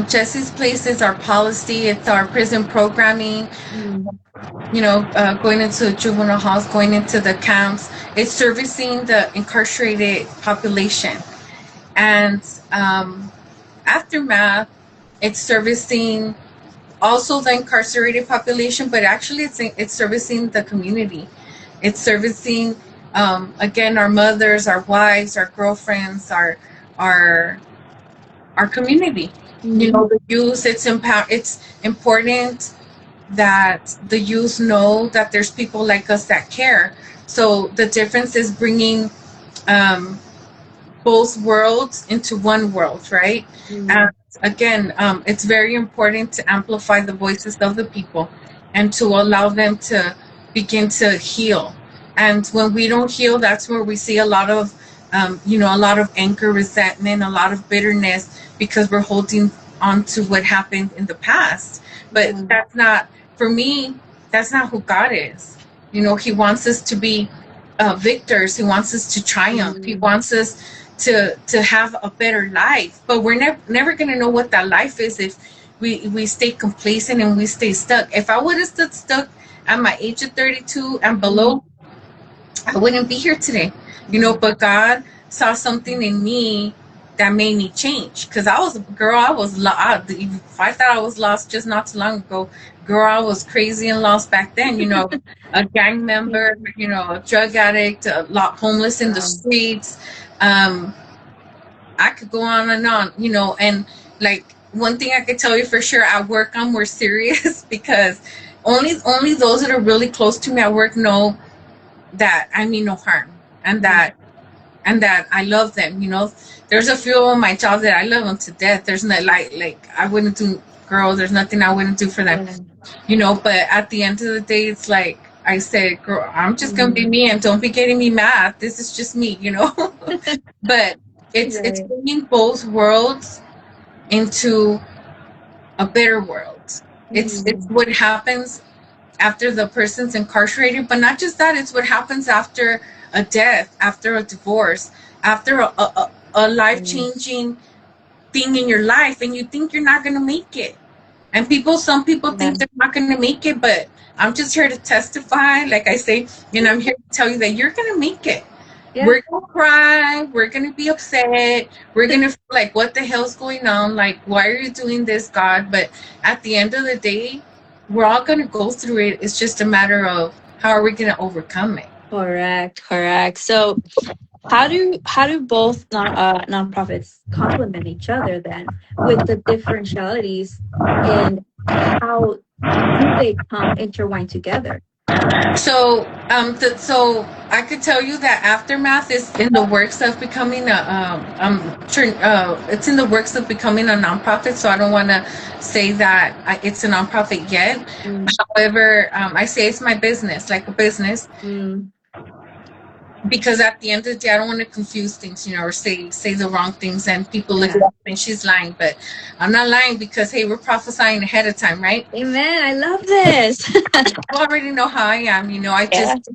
Jesse's Place is our policy, it's our prison programming, going into juvenile halls, going into the camps. It's servicing the incarcerated population. And Aftermath, it's servicing also the incarcerated population, but actually it's servicing the community. It's servicing, again, our mothers, our wives, our girlfriends, our our community. The youth. It's important that the youth know that there's people like us that care. So the difference is bringing um, both worlds into one world, right? And again, it's very important to amplify the voices of the people and to allow them to begin to heal. And when we don't heal, that's where we see a lot of, a lot of anger, resentment, a lot of bitterness, because we're holding on to what happened in the past. But that's not, for me, that's not who God is. He wants us to be victors. He wants us to triumph. He wants us to have a better life. But we're never going to know what that life is if we stay complacent and we stay stuck. If I would have stood stuck at my age of 32 and below, I wouldn't be here today. But God saw something in me that made me change. Because I was a girl, I was lost. If I thought I was lost just not too long ago, girl, I was crazy and lost back then. A gang member, a drug addict, a lot homeless in the streets. I could go on and on, and like one thing I could tell you for sure, at work I'm more serious because only those that are really close to me at work know that I mean no harm, and that I love them. There's a few on my job that I love them to death. There's not like I wouldn't do, girl. There's nothing I wouldn't do for them. But at the end of the day, it's like I said, girl, I'm just gonna be me, and don't be getting me mad. This is just me. But it's bringing both worlds into a better world. It's what happens after the person's incarcerated, but not just that. It's what happens after a death, after a divorce, after a life-changing thing in your life, and you think you're not going to make it. And some people think they're not going to make it, but I'm just here to testify, like I say, and I'm here to tell you that you're going to make it. Yeah. We're going to cry. We're going to be upset. We're going to feel like, what the hell's going on? Like, why are you doing this, God? But at the end of the day, we're all going to go through it. It's just a matter of how are we going to overcome it. Correct. So how do both nonprofits complement each other then, with the differentialities, and how do they come intertwined together? So I could tell you that Aftermath is in the works of becoming it's in the works of becoming a nonprofit. So I don't want to say that it's a nonprofit yet. However, I say it's my business, like a business. Because at the end of the day, I don't want to confuse things, or say the wrong things, and people look at me and she's lying. But I'm not lying, because hey, we're prophesying ahead of time, right? Amen. I love this. You already know how I am. I just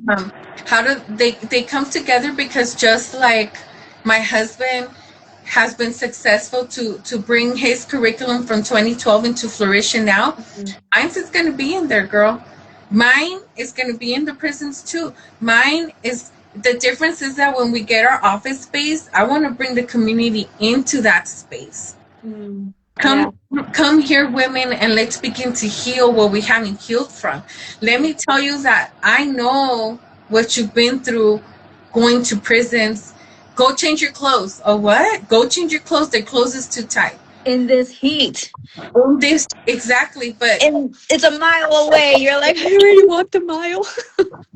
how do they come together? Because just like my husband has been successful to bring his curriculum from 2012 into fruition now, mine's is going to be in there, girl. Mine is going to be in the prisons too. The difference is that when we get our office space, I want to bring the community into that space. Come here, women, and let's begin to heal what we haven't healed from. Let me tell you that I know what you've been through going to prisons. Go change your clothes. Oh, what? Go change your clothes. Their clothes is too tight. In this heat. Exactly, but and it's a mile away. You're like, I already walked a mile.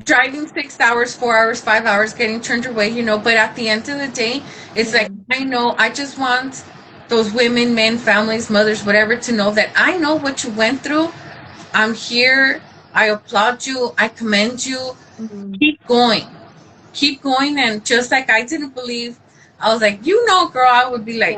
Driving 6 hours, 4 hours, 5 hours, getting turned away, but at the end of the day, it's like, I know, I just want those women, men, families, mothers, whatever, to know that I know what you went through. I'm here. I applaud you. I commend you. Keep going. And just like I didn't believe, I was like, girl, I would be like,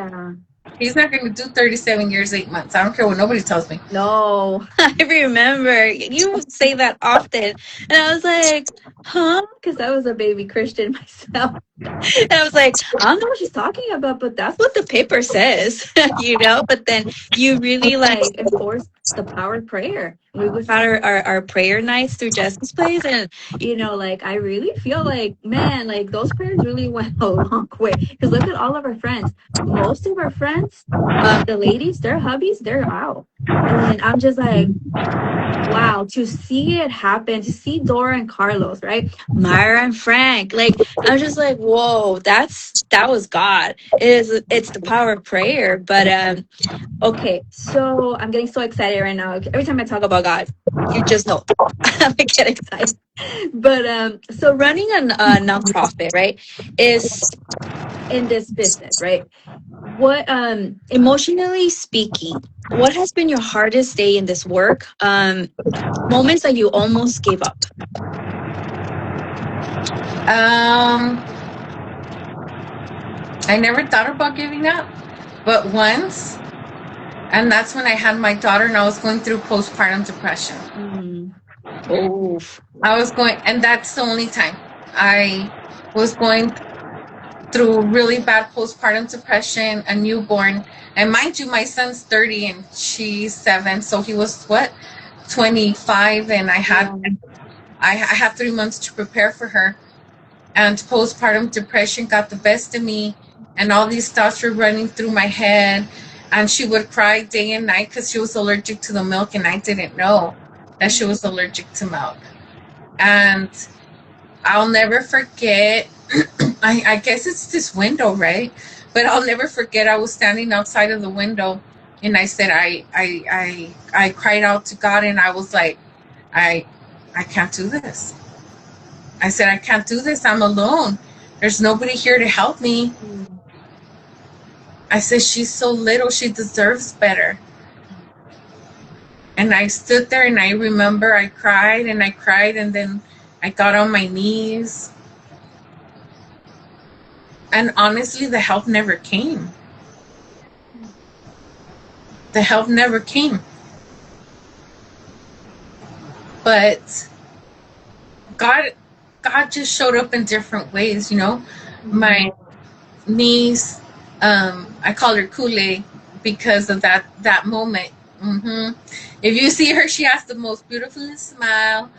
he's not going to do 37 years, 8 months. I don't care what nobody tells me. No, I remember you say that often. And I was like, huh? Because I was a baby Christian myself. And I was like, I don't know what she's talking about, but that's what the paper says, But then you really enforced the power of prayer. We've had our prayer nights through Jesse's place, and I really feel like, man, those prayers really went a long way. Because look at all of our friends. Most of our friends, the ladies, their hubbies, they're out, and I'm just like, wow, to see it happen, to see Dora and Carlos, right? Myra and Frank, I'm just like, whoa, that was God. It's the power of prayer. But okay, so I'm getting so excited right now. Every time I talk about God, you just know I get excited. But so running a nonprofit, right, is in this business, right? What emotionally speaking, what has been your hardest day in this work? Moments that you almost gave up. I never thought about giving up, but once, and that's when I had my daughter, and I was going through postpartum depression. And that's the only time I was going through really bad postpartum depression, a newborn. And mind you, my son's 30 and she's 7. So he was 25, and I had 3 months to prepare for her. And postpartum depression got the best of me, and all these thoughts were running through my head. And she would cry day and night because she was allergic to the milk, and I didn't know that she was allergic to milk. And I'll never forget, I guess it's this window, right? But I'll never forget, I was standing outside of the window, And I said, I cried out to God, and I was like, I I can't do this. I said, I can't do this. I'm alone. There's nobody here to help me. Mm. I said, she's so little. She deserves better. And I stood there, and I remember I cried and I cried, and then I got on my knees. And honestly, the help never came. The help never came. But God God just showed up in different ways, you know. My niece, I call her Kool-Aid because of that moment. If you see her, she has the most beautiful smile.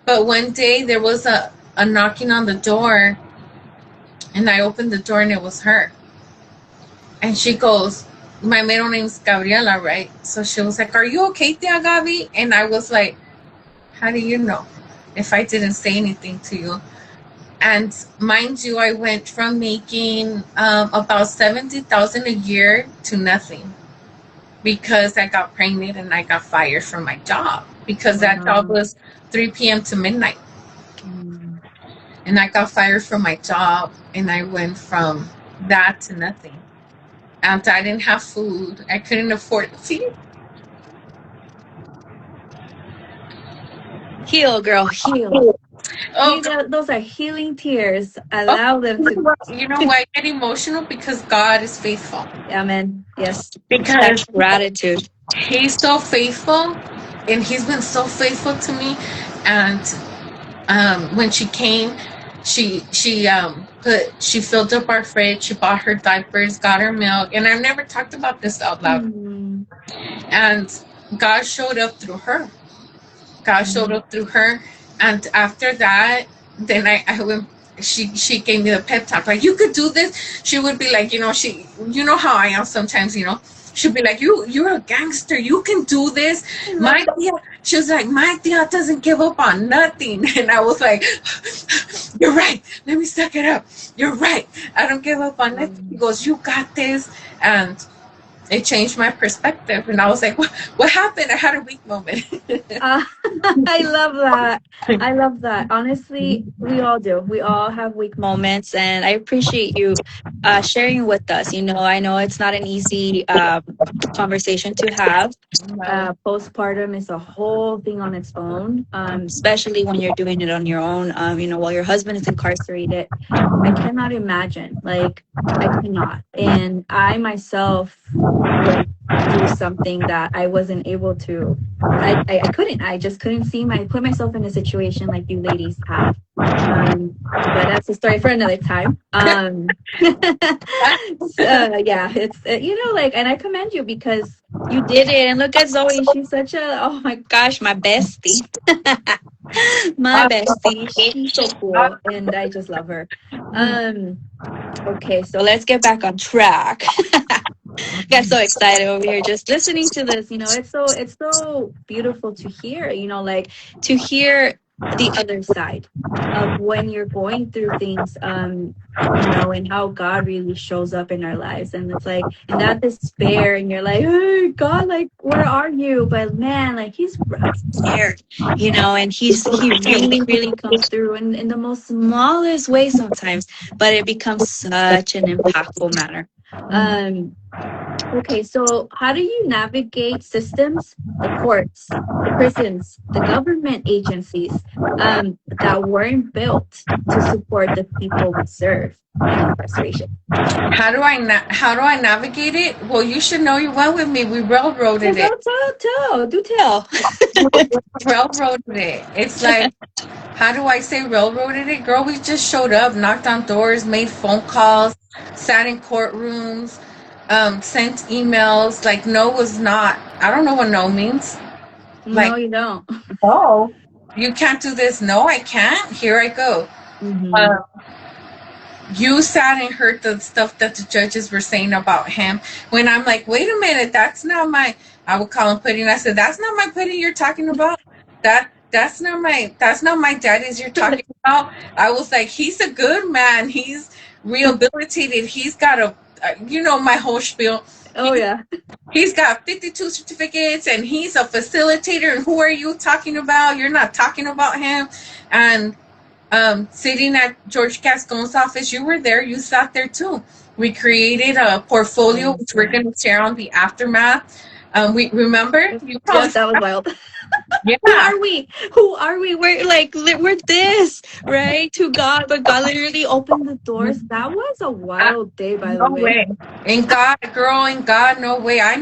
But one day there was a knocking on the door, and I opened the door, and it was her. And she goes, my middle name's Gabriela, right? So she was like, "Are you okay, Tia Gabi?" And I was like, "How do you know if I didn't say anything to you?" And mind you, I went from making about 70,000 a year to nothing because I got pregnant and I got fired from my job because that job was 3 p.m. to midnight. And I got fired from my job, and I went from that to nothing. And I didn't have food. I couldn't afford to feed. Heal, girl, heal. Oh, Those are healing tears. Allow them to. you know why I get emotional? Because God is faithful. Amen. Yes. Because That's gratitude. He's so faithful, and He's been so faithful to me. And when she came, she filled up our fridge. She bought her diapers, got her milk, and I've never talked about this out loud. And God showed up through her. God showed up through her, and after that, then I went. She gave me the pep talk, like, "You could do this." She would be like, you know how I am sometimes, She'd be like, "You're a gangster. You can do this." My tia, she was like, "My tia doesn't give up on nothing," and I was like, "You're right. Let me suck it up. You're right. I don't give up on nothing." He goes, "You got this," and it changed my perspective, and I was like, what happened? I had a weak moment. I love that. I love that. Honestly, we all do. We all have weak moments, and I appreciate you sharing with us. I know it's not an easy conversation to have. Postpartum is a whole thing on its own, especially when you're doing it on your own. While your husband is incarcerated, I cannot imagine. Like, I cannot. And I myself went through something that I wasn't able to. I couldn't. I just couldn't put myself in a situation like you ladies have. But that's a story for another time. Yeah, it's and I commend you because you did it. And look at Zoe; she's such a, oh my gosh, my bestie, my bestie. She's so cool, and I just love her. Okay, so let's get back on track. Got so excited over here just listening to this. It's so beautiful to hear. Like, to hear the other side of when you're going through things, and how God really shows up in our lives. And it's like, in that despair, and you're like, "Hey, God, like, where are you?" But man, like, He's right there, and He really, really comes through in the most smallest way sometimes, but it becomes such an impactful manner. Okay, so how do you navigate systems, the courts, the prisons, the government agencies that weren't built to support the people we serve in incarceration? How do I navigate it? Well, you should know, you went with me. We railroaded it. Do tell. Railroaded it. It's like, how do I say railroaded it? Girl, we just showed up, knocked on doors, made phone calls, sat in courtrooms, sent emails. Like, no was not. I don't know what no means. Like, no, you don't. Oh, you can't do this. No, I can't. Here I go. You sat and heard the stuff that the judges were saying about him. When I'm like, wait a minute, that's not my. I would call him pudding. I said, that's not my pudding you're talking about. That's not my daddy's you're talking about. I was like, he's a good man. He's rehabilitated. He's got my whole spiel. Oh yeah. He's got 52 certificates and he's a facilitator. And who are you talking about? You're not talking about him. And sitting at George Gascon's office, you were there. You sat there too. We created a portfolio, Yes. which we're going to share on the aftermath. We remember Yep. you Yep, probably, that was wild. Who yeah. are we? Who are we? We're like we're this, right? To God, but God literally opened the doors. That was a wild day, by the No way. way. In God, girl, in God, no way. I've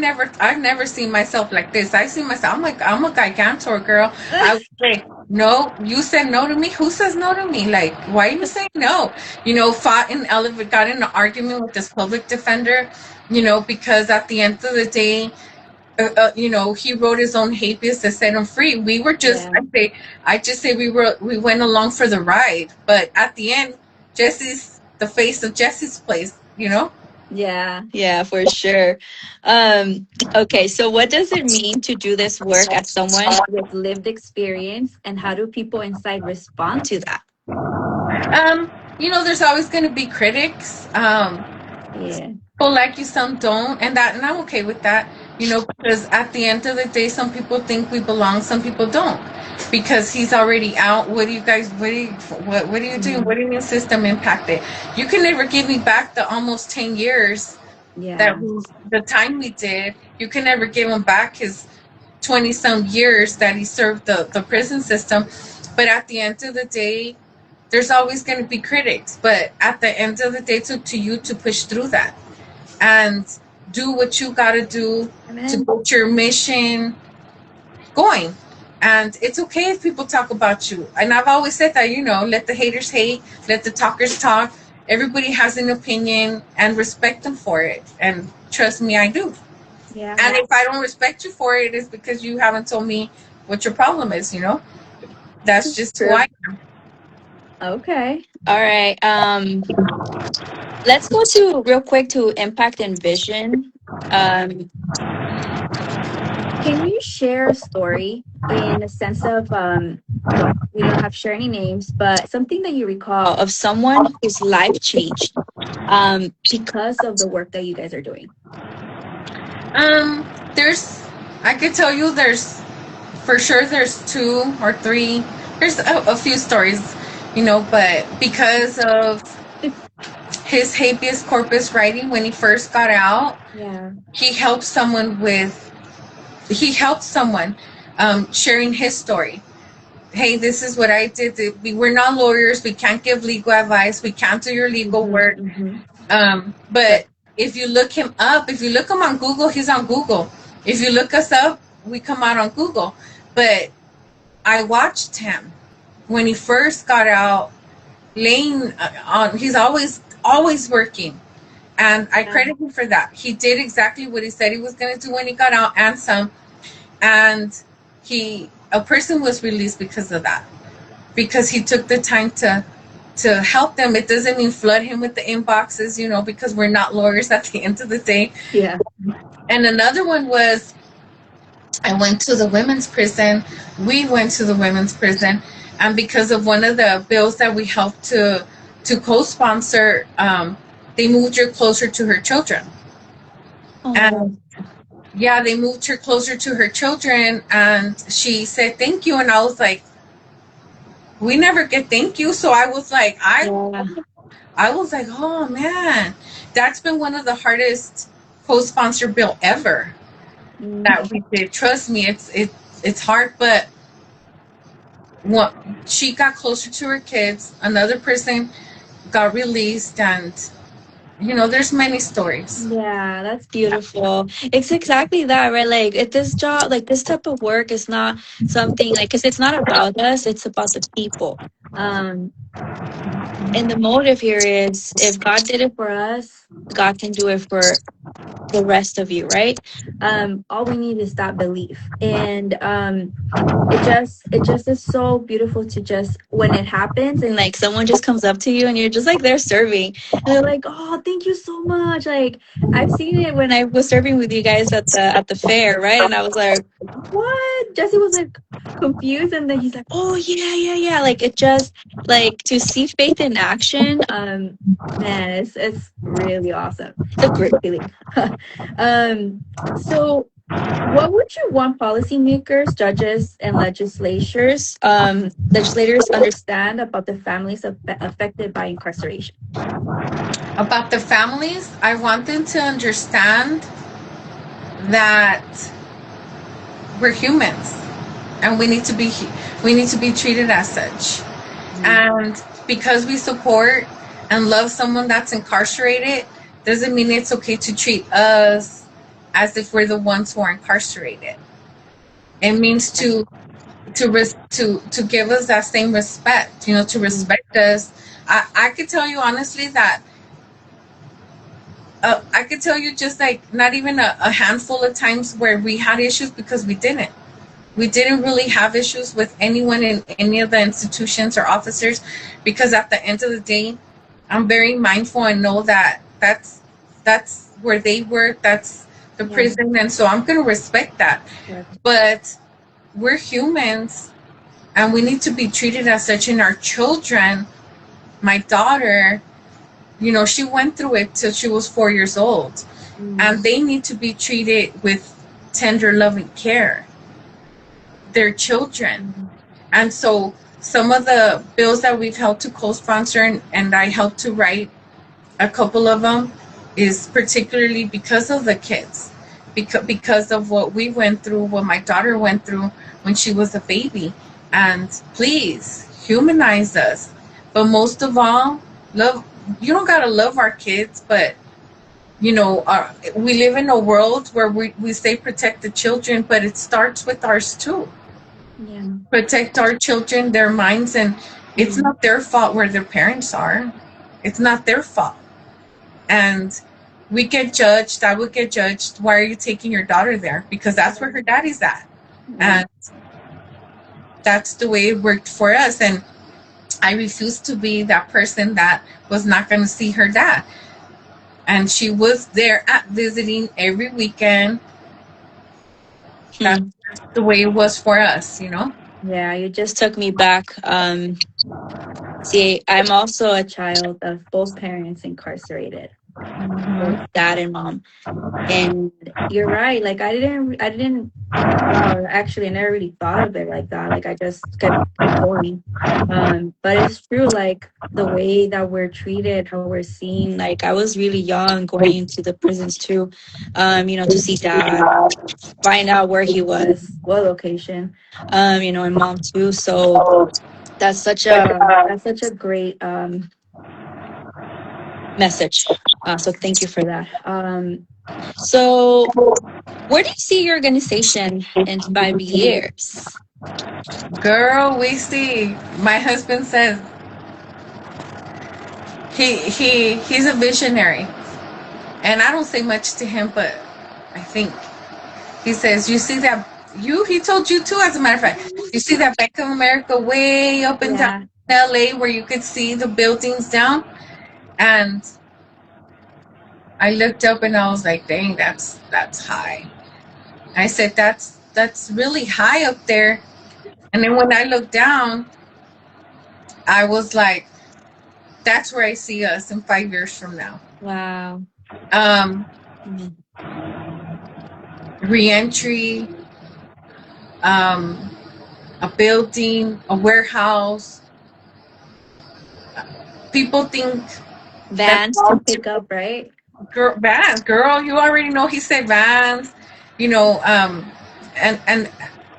never seen myself like this. I see myself, I'm a gigantor, girl. I would say, no, you said no to me. Who says no to me? Like, why you say no? Fought in elevator, got in an argument with this public defender, because at the end of the day, he wrote his own habeas to set him free. We were just, Yeah. I just say we went along for the ride. But at the end, Jesse's the face of Jesse's place, Yeah, yeah, for sure. Okay, so what does it mean to do this work as someone with lived experience, and how do people inside respond to that? There's always going to be critics. Yeah. People like you, some don't, and I'm okay with that. Because at the end of the day, some people think we belong, some people don't. Because he's already out. What do you guys? What are you doing? Mhm. What do you mean system impacted? You can never give me back the almost 10 years Yeah. the time we did. You can never give him back his 20 some years that he served the prison system. But at the end of the day, there's always going to be critics. But at the end of the day, it's up to you to push through that and do what you got to do to Amen. get your mission going. And it's okay if people talk about you. And I've always said that, let the haters hate, let the talkers talk. Everybody has an opinion and respect them for it. And trust me, I do. Yeah. And if I don't respect you for it, it's because you haven't told me what your problem is. That's just who I True. Okay. All right. Let's go to real quick to impact and vision. Um, can you share a story in a sense of we don't have to share any names, but something that you recall of someone whose life changed because of the work that you guys are doing? there's, I could tell you for sure there's two or three, there's a few stories, but because of his habeas corpus writing when he first got out, Yeah. he helped someone sharing his story. Hey, this is what I did. We're not lawyers. We can't give legal advice. We can't do your legal Mm-hmm, work. mm-hmm. But if you look him up, if you look him on Google, he's on Google. If you look us up, we come out on Google. But I watched him when he first got out, laying on. He's always working, and I Yeah. credit him for that. He did exactly what he said he was going to do when he got out, and some. And a person was released because of that, because he took the time to help them. It doesn't mean flood him with the inboxes, because we're not lawyers at the end of the day. Yeah. And another one was, I went to the women's prison. We went to the women's prison, and because of one of the bills that we helped to co-sponsor, they moved her closer to her children. Oh. And yeah, they moved her closer to her children, and she said thank you, and I was like, we never get thank you. So I was like, Yeah. I was like, oh man, that's been one of the hardest co-sponsor bill ever Mm. that we did. Trust me, it's hard, but what, she got closer to her kids. Another person got released, and there's many stories. Yeah, that's beautiful. It's exactly that, right? Like, this job, like this type of work is not something like, because it's not about us, it's about the people. Um, and the motive here is if God did it for us, God can do it for the rest of you, right? All we need is that belief. And it just is so beautiful to just when it happens and like someone just comes up to you and you're just like they're serving and they're like, oh, thank you so much. Like, I've seen it when I was serving with you guys at the fair, right? And I was like, what? Jesse was like confused, and then he's like, oh yeah, yeah, yeah. Like, it just, like, to see faith in action, man, it's really awesome. It's a great feeling. um, so what would you want policymakers, judges, and legislators understand about the families affected by incarceration? About the families, I want them to understand that we're humans and we need to be treated as such. And because we support and love someone that's incarcerated doesn't mean it's okay to treat us as if we're the ones who are incarcerated. It means to give us that same respect, to respect us. I could tell you honestly that I could tell you just like not even a handful of times where we had issues because we didn't. We didn't really have issues with anyone in any of the institutions or officers because at the end of the day, I'm very mindful and know that that's where they work, that's the prison, and so I'm going to respect that. But we're humans and we need to be treated as such. In our children, my daughter, she went through it till she was 4 years old, and they need to be treated with tender, loving care. Their children. And so some of the bills that we've helped to co-sponsor and I helped to write a couple of them is particularly because of the kids, because of what we went through, what my daughter went through when she was a baby. And please humanize us, but most of all, love. You don't gotta love our kids, but we live in a world where we say protect the children, but it starts with ours too. Protect our children, their minds, and it's not their fault where their parents are. It's not their fault. And we get judged. I would get judged. Why are you taking your daughter there? Because that's where her daddy's at. And that's the way it worked for us. And I refused to be that person that was not going to see her dad. And she was there at visiting every weekend. That's the way it was for us, Yeah, you just took me back. See, I'm also a child of both parents incarcerated, both dad and mom. And you're right. Like I didn't. Well, actually, I never really thought of it like that. Like I just kept going. But it's true. Like the way that we're treated, how we're seen. Like I was really young going into the prisons too. To see dad, find out where he was, what location. And mom too. So that's such a great message. So thank you for that. So where do you see your organization in 5 years? Girl, we see. My husband says he's a visionary, and I don't say much to him, but I think he says, "You see that? He told you too. As a matter of fact, you see that Bank of America way up and down LA where you could see the buildings down." And I looked up and I was like, "Dang, that's high." I said, "That's really high up there." And then when I looked down, I was like, that's where I see us in 5 years from now. Wow. Reentry, a building, a warehouse. People think vans to pick up, right? Vans, girl, you already know he said vans.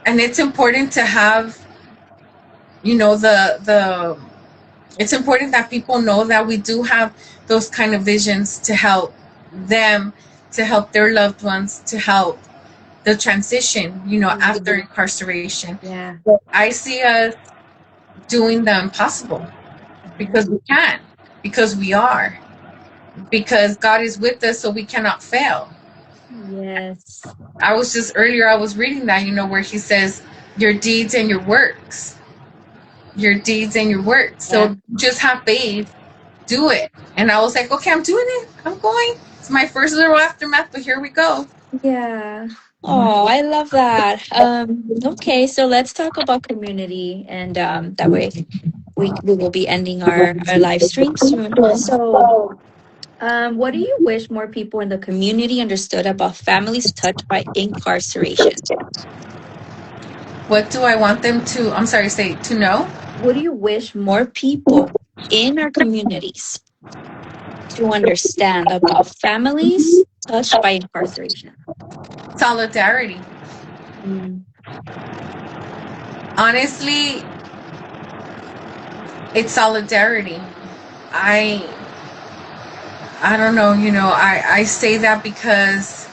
And it's important to have, the it's important that people know that we do have those kind of visions to help them, to help their loved ones, to help the transition, after incarceration. Yeah. I see us doing the impossible because we can, because we are, because God is with us, so we cannot fail. Yes. I was reading that, where he says, your deeds and your works. Your deeds and your works. So just have faith, do it. And I was like, okay, I'm doing it. I'm going. It's my first little aftermath, but here we go. Yeah. Oh, I love that. Okay, so let's talk about community, and that way we will be ending our live stream soon. So What do you wish more people in the community understood about families touched by incarceration? What do I want them to, I'm sorry, say to know? What do you wish more people in our communities to understand about families touched by incarceration? Solidarity. Mm, Honestly, it's solidarity. I I don't know, I say that because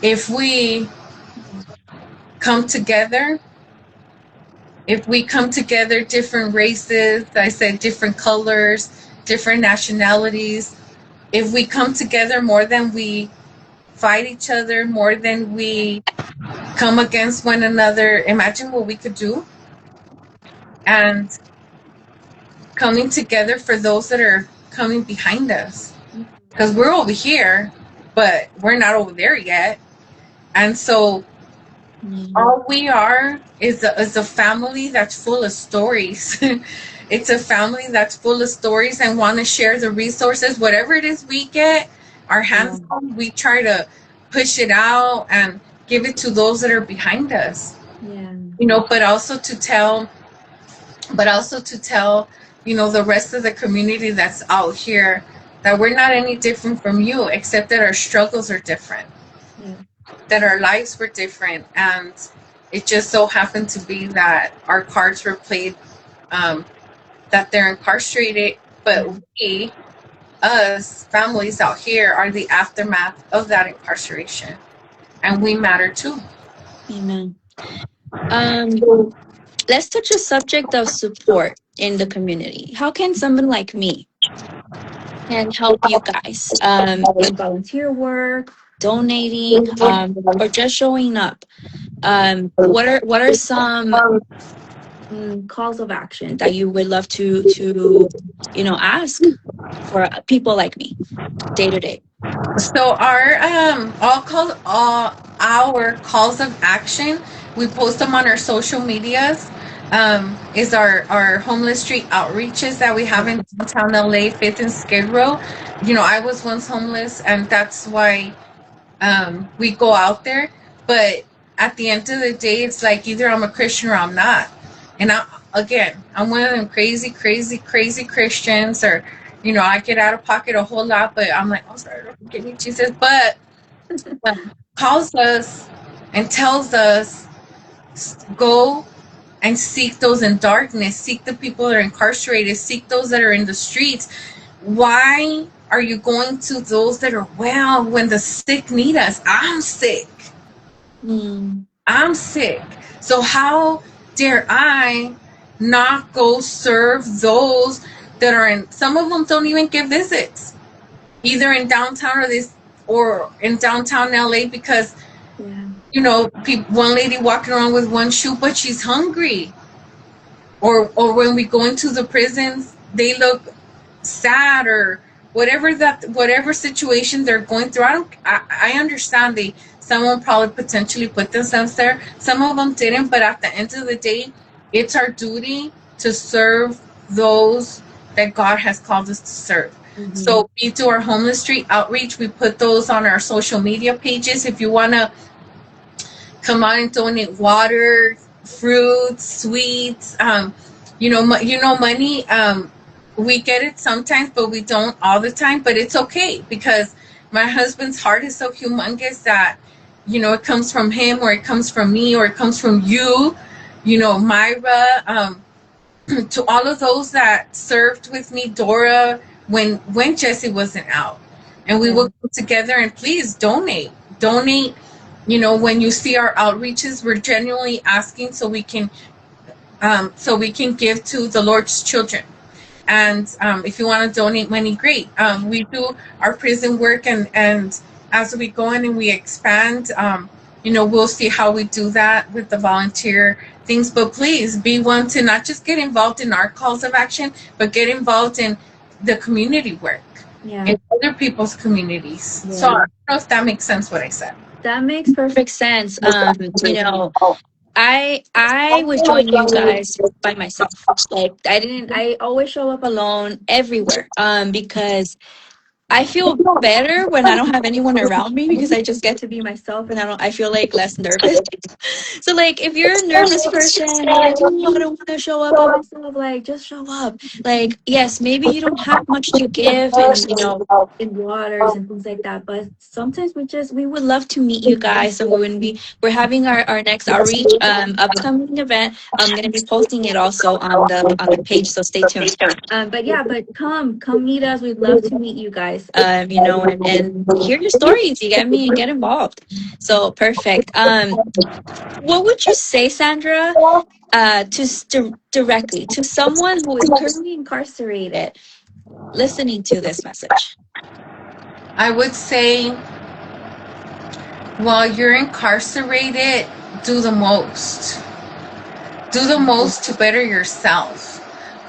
if we come together, if we come together, different races, I said different colors, different nationalities, if we come together more than we fight each other, more than we come against one another, imagine what we could do. And coming together for those that are coming behind us. Because we're over here, but we're not over there yet. And so mm, all we are is a family that's full of stories. It's a family that's full of stories and want to share the resources, whatever it is we get our yeah, hands on. We try to push it out and give it to those that are behind us. yeah, But also to tell the rest of the community that's out here that we're not any different from you, except that our struggles are different, yeah. that our lives were different, and it just so happened to be that our cards were played, um, that they're incarcerated, but Yeah. we, us families out here, are the aftermath of that incarceration, and we matter too. Amen. Um, let's touch the subject of support in the community. How can someone like me can help you guys in volunteer work, donating, or just showing up? What are some calls of action that you would love to ask for people like me day to day? So all our calls of action, we post them on our social medias. Is our homeless street outreaches that we have in downtown LA, Fifth and Skid Row. I was once homeless, and that's why we go out there. But at the end of the day, it's like either I'm a Christian or I'm not. And I'm one of them crazy, crazy, crazy Christians, or I get out of pocket a whole lot, but I'm like, oh, sorry, don't forgive me, Jesus. But calls us and tells us, go and seek those in darkness, seek the people that are incarcerated, seek those that are in the streets. Why are you going to those that are well when the sick need us? I'm sick. Mm, I'm sick. So how dare I not go serve those that are in? Some of them don't even get visits, either in downtown or in downtown LA, because yeah. one lady walking around with one shoe, but she's hungry. Or when we go into the prisons, they look sad, or whatever situation they're going through. I understand someone probably potentially put themselves there. Some of them didn't, but at the end of the day, it's our duty to serve those that God has called us to serve. Hmm. So we do our homeless street outreach. We put those on our social media pages. If you want to come out and donate water, fruits, sweets, money. We get it sometimes, but we don't all the time. But it's okay, because my husband's heart is so humongous that it comes from him, or it comes from me, or it comes from you, Myra. To all of those that served with me, Dora, when Jesse wasn't out, and we Yeah. will come together and please donate. When you see our outreaches, we're genuinely asking so we can give to the Lord's children. And if you want to donate money, great. We do our prison work, and as we go in and we expand, we'll see how we do that with the volunteer things. But please be one to not just get involved in our calls of action, but get involved in the community work Yeah. in other people's communities. So I Yeah. don't know if that makes sense what I said. That makes perfect sense. I was joining you guys by myself. Like I always show up alone everywhere. Because I feel better when I don't have anyone around me because I just get to be myself and I feel like less nervous. So like if you're a nervous person and you're like, oh, I don't want to show up by myself, like just show up. Like, yes, maybe you don't have much to give and in waters and things like that. But sometimes we would love to meet you guys. So we're having our next outreach upcoming event. I'm gonna be posting it also on the page, so stay tuned. But yeah, but come meet us. We'd love to meet you guys. And hear your stories. You get me and get involved. So perfect. What would you say, Sandra, directly to someone who is currently incarcerated, listening to this message? I would say while you're incarcerated, do the most. Do the most to better yourself.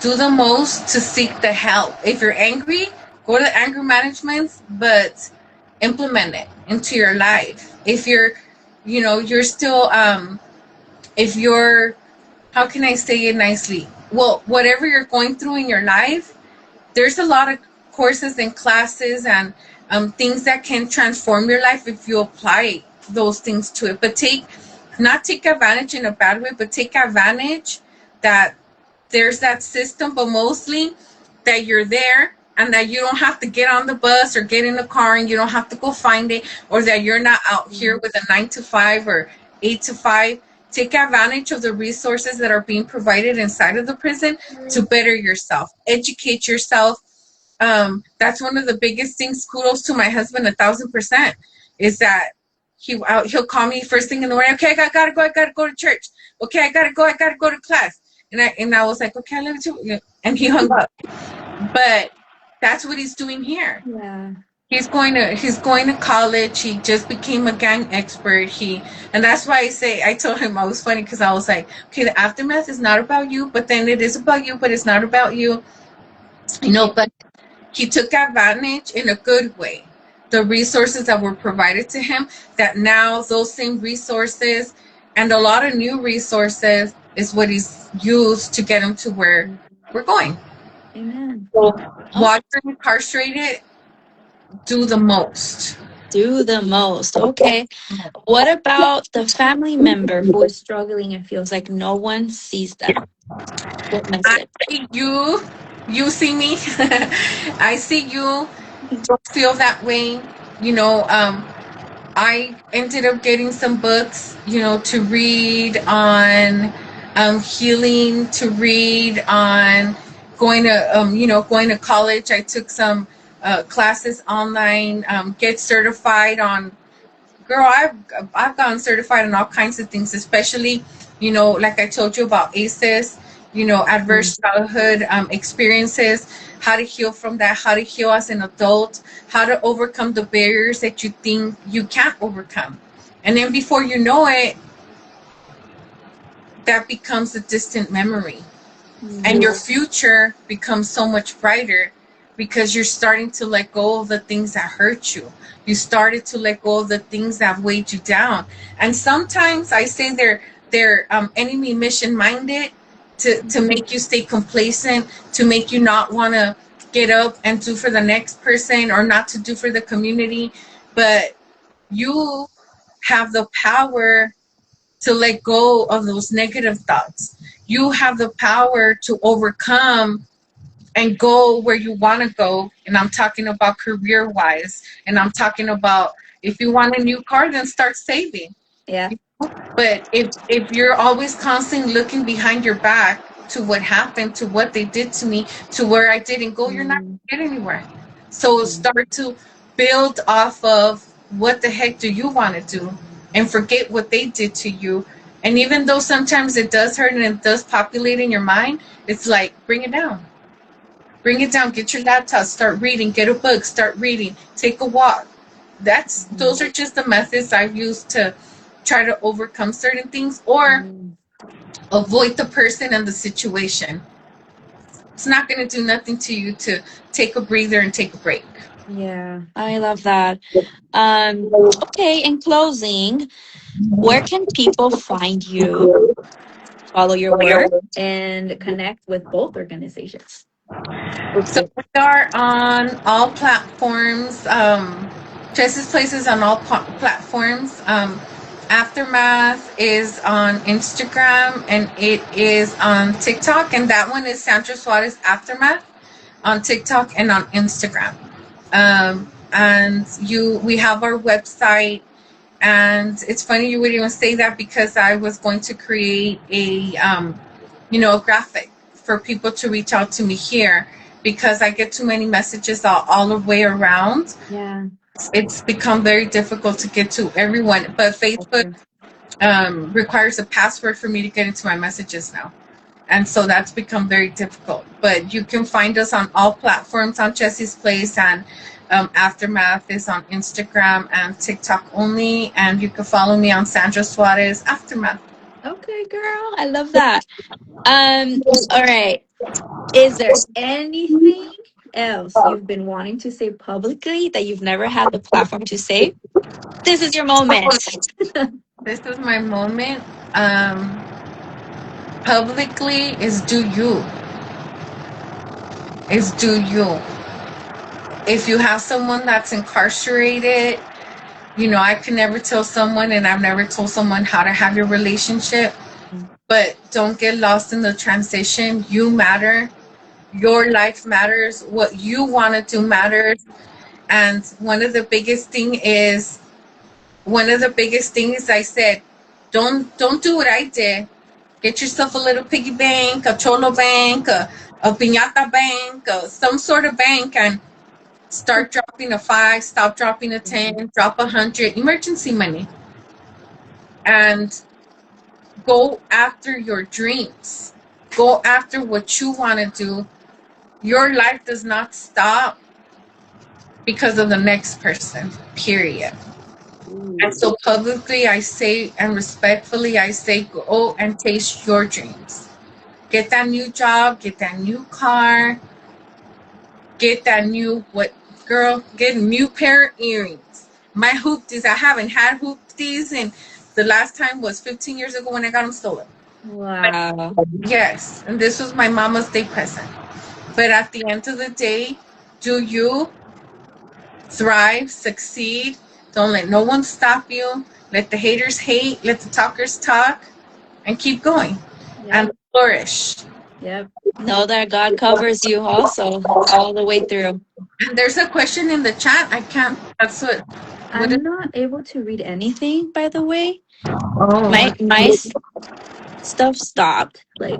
Do the most to seek the help. If you're angry, go to anger management, but implement it into your life. If you're still, if you're, how can I say it nicely? Well, whatever you're going through in your life, there's a lot of courses and classes and things that can transform your life if you apply those things to it. But not take advantage in a bad way, but take advantage that there's that system, but mostly that you're there and that you don't have to get on the bus or get in the car and you don't have to go find it, or that you're not out here with a 9 to 5 or 8 to 5. Take advantage of the resources that are being provided inside of the prison to better yourself, educate yourself. That's one of the biggest things. Kudos to my husband, 1,000%, is that he'll call me first thing in the morning. Okay, I gotta go to church. Okay, I gotta go to class. And I was like, okay, I love you too. And he hung up. But that's what he's doing here. Yeah. He's going to college. He just became a gang expert. And that's why I told him, I was funny because I was like, okay, the aftermath is not about you, but then it is about you, but it's not about you. But he took advantage in a good way. The resources that were provided to him, that now those same resources and a lot of new resources is what he's used to get him to where we're going. Amen. So while you're incarcerated, do the most. Do the most. Okay. What about the family member who is struggling and feels like no one sees them? What I message? see you. You see me. I see you. Don't feel that way. You know, I ended up getting some books, to read on healing, to read on going to college. I took some classes online, get certified on. Girl, I've gotten certified on all kinds of things, especially, like I told you about ACEs, adverse childhood experiences, how to heal from that, how to heal as an adult, how to overcome the barriers that you think you can't overcome. And then before you know it, that becomes a distant memory. And your future becomes so much brighter because you're starting to let go of the things that hurt you. You started to let go of the things that weighed you down. And sometimes I say they're enemy mission minded to make you stay complacent, to make you not want to get up and do for the next person or not to do for the community. But you have the power to let go of those negative thoughts. You have the power to overcome and go where you want to go. And I'm talking about career wise. And I'm talking about, if you want a new car, then start saving. Yeah. But if you're always constantly looking behind your back to what happened, to what they did to me, to where I didn't go, you're not going to get anywhere. So start to build off of what the heck do you want to do, and forget what they did to you. And even though sometimes it does hurt and it does populate in your mind, it's like, bring it down. Bring it down. Get your laptop. Start reading. Get a book. Start reading. Take a walk. Those are just the methods I've used to try to overcome certain things or avoid the person and the situation. It's not going to do nothing to you to take a breather and take a break. Yeah, I love that. Okay, in closing, where can people find you, follow your work, and connect with both organizations? So Okay. we are on all platforms. Jesse's Place is on all platforms. Aftermath is on Instagram and it is on TikTok, and that one is Sandra Suares Aftermath on TikTok and on Instagram. And we have our website, and it's funny you would even say that because I was going to create a graphic for people to reach out to me here because I get too many messages all the way around. Yeah. It's become very difficult to get to everyone, but Facebook requires a password for me to get into my messages now. And so that's become very difficult. But you can find us on all platforms on Jesse's Place, and Aftermath is on Instagram and TikTok only. And you can follow me on Sandra Suarez Aftermath. Okay, girl. I love that. All right. Is there anything else you've been wanting to say publicly that you've never had the platform to say? This is your moment. This is my moment. Publicly is do you. Is do you. If you have someone that's incarcerated, I can never tell someone, and I've never told someone how to have your relationship, but don't get lost in the transition. You matter. Your life matters. What you want to do matters. And one of the biggest things I said, don't do what I did. Get yourself a little piggy bank, a cholo bank, a piñata bank, some sort of bank, and start dropping a 5, stop dropping a 10, drop 100, emergency money, and go after your dreams. Go after what you want to do. Your life does not stop because of the next person, period. And so publicly I say, and respectfully I say, go and chase your dreams. Get that new job, get that new car, get that new, get a new pair of earrings. My hoopties, I haven't had hoopties, and the last time was 15 years ago when I got them stolen. Wow. Yes, and this was my mama's day present. But at the end of the day, do you thrive, succeed? Don't let no one stop you. Let the haters hate, let the talkers talk, and keep going and flourish. Yep. Know that God covers you also all the way through. And there's a question in the chat. I can't, that's what I'm not able to read anything, by the way. oh, My stuff stopped. Like,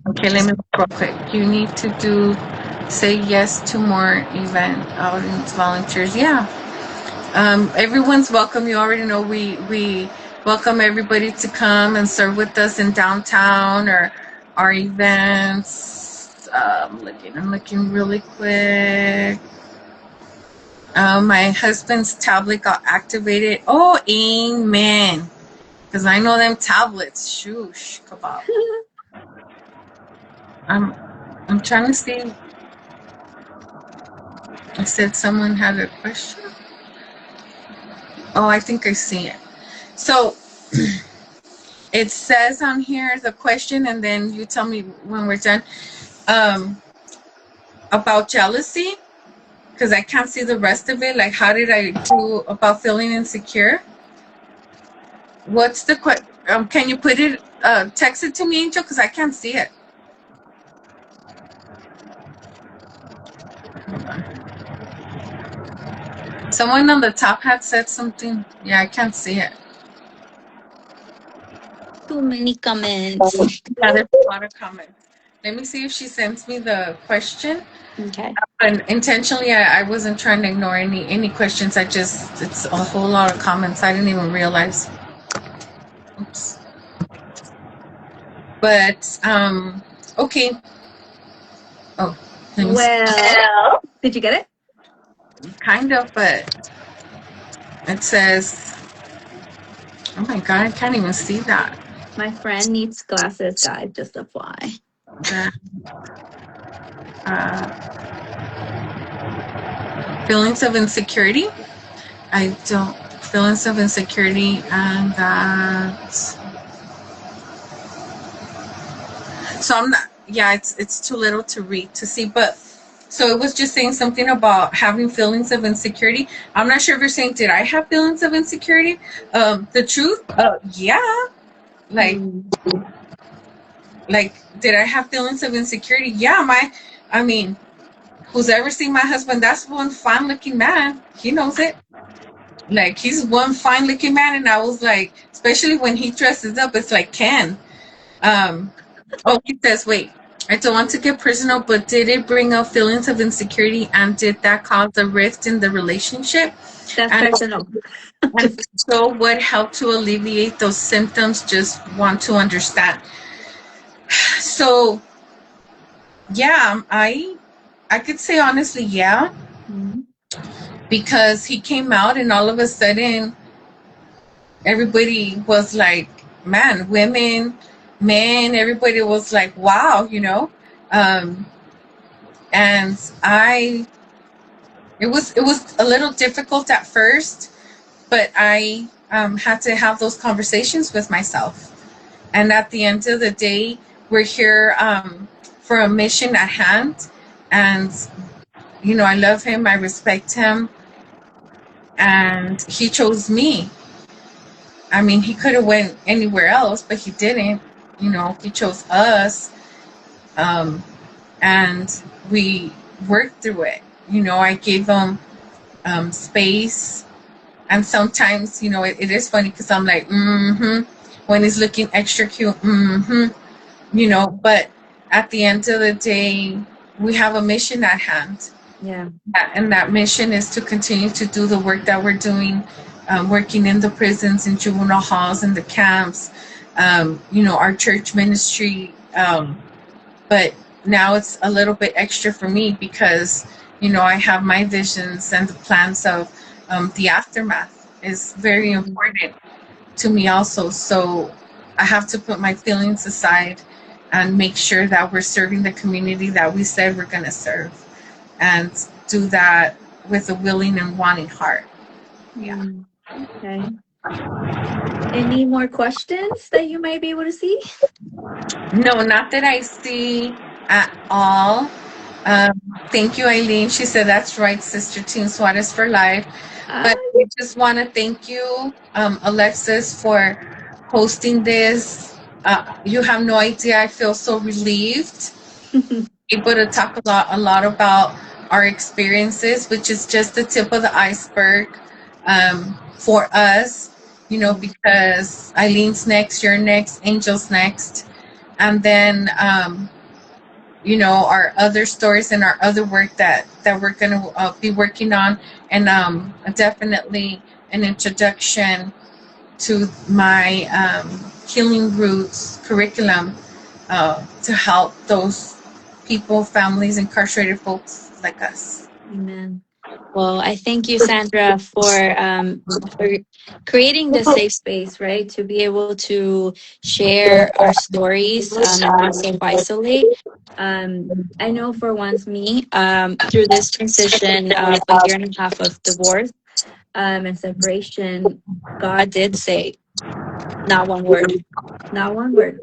okay, let me real quick. You need to say yes to more event audience volunteers. Yeah. Everyone's welcome. You already know we welcome everybody to come and serve with us in downtown or our events. I'm looking really quick. My husband's tablet got activated. Oh, amen. Because I know them tablets. Shoosh, kebab. I'm trying to see. I said someone had a question. Oh, I think I see it. So it says on here the question, and then you tell me when we're done. About jealousy, because I can't see the rest of it. Like, how did I do about feeling insecure? What's the question? Can you put it, text it to me, Angel? Because I can't see it. Someone on the top had said something. Yeah, I can't see it. too many comments. Yeah, there's a lot of comments. Let me see if she sends me the question. Okay. And intentionally, I wasn't trying to ignore any questions. It's a whole lot of comments. I didn't even realize. Oops. But, okay. Oh, Well, did you get it? kind of, but it says, oh my God, I can't even see that. My friend needs glasses, guys, just a fly. Feelings of insecurity. I don't, feelings of insecurity, and that. So I'm not, yeah, it's too little to read to see. But so it was just saying something about having feelings of insecurity. I'm not sure if you're saying did I have feelings of insecurity. The truth, yeah, like Mm. like did I have feelings of insecurity? Yeah, I mean, who's ever seen my husband? That's one fine looking man. He knows it. Like he's one fine looking man, and I was like, especially when he dresses up, it's like Ken. Um, oh, he says, wait, I don't want to get personal, but did it bring up feelings of insecurity, and did that cause a rift in the relationship? That's And, personal. and so what helped to alleviate those symptoms? Just want to understand. So yeah, I could say honestly, yeah, Mm. because he came out and all of a sudden everybody was like, man, women, men, everybody was like, wow, um, and it was a little difficult at first, but I had to have those conversations with myself. And at the end of the day, we're here for a mission at hand, and I love him, I respect him, and he chose me. I mean, he could have went anywhere else, but he didn't. He chose us, um, and we worked through it. I gave him space, and sometimes, it is funny because I'm like, when he's looking extra cute, but at the end of the day, we have a mission at hand. Yeah. And that mission is to continue to do the work that we're doing, working in the prisons and juvenile halls and the camps, our church ministry. But now it's a little bit extra for me because, I have my visions and the plans of the aftermath is very important to me also. So I have to put my feelings aside and make sure that we're serving the community that we said we're going to serve, and do that with a willing and wanting heart. Yeah. Mm. Okay. Any more questions that you might be able to see? No, not that I see at all. Um, Thank you, Eileen. She said, that's right, Sister Team Suares for life. Ah, But we just want to thank you, Alexis, for hosting this. You have no idea. I feel so relieved, able to talk a lot about our experiences, which is just the tip of the iceberg for us, because Eileen's next, you're next, Angel's next. And then, our other stories and our other work that we're going to be working on. And definitely an introduction to my Healing Roots curriculum to help those people, families, incarcerated folks like us. amen. Well, I thank you, Sandra, for creating this safe space, right? To be able to share our stories and not self-isolate. I know for once me, through this transition of a year and a half of divorce and separation, God did say, not one word, not one word.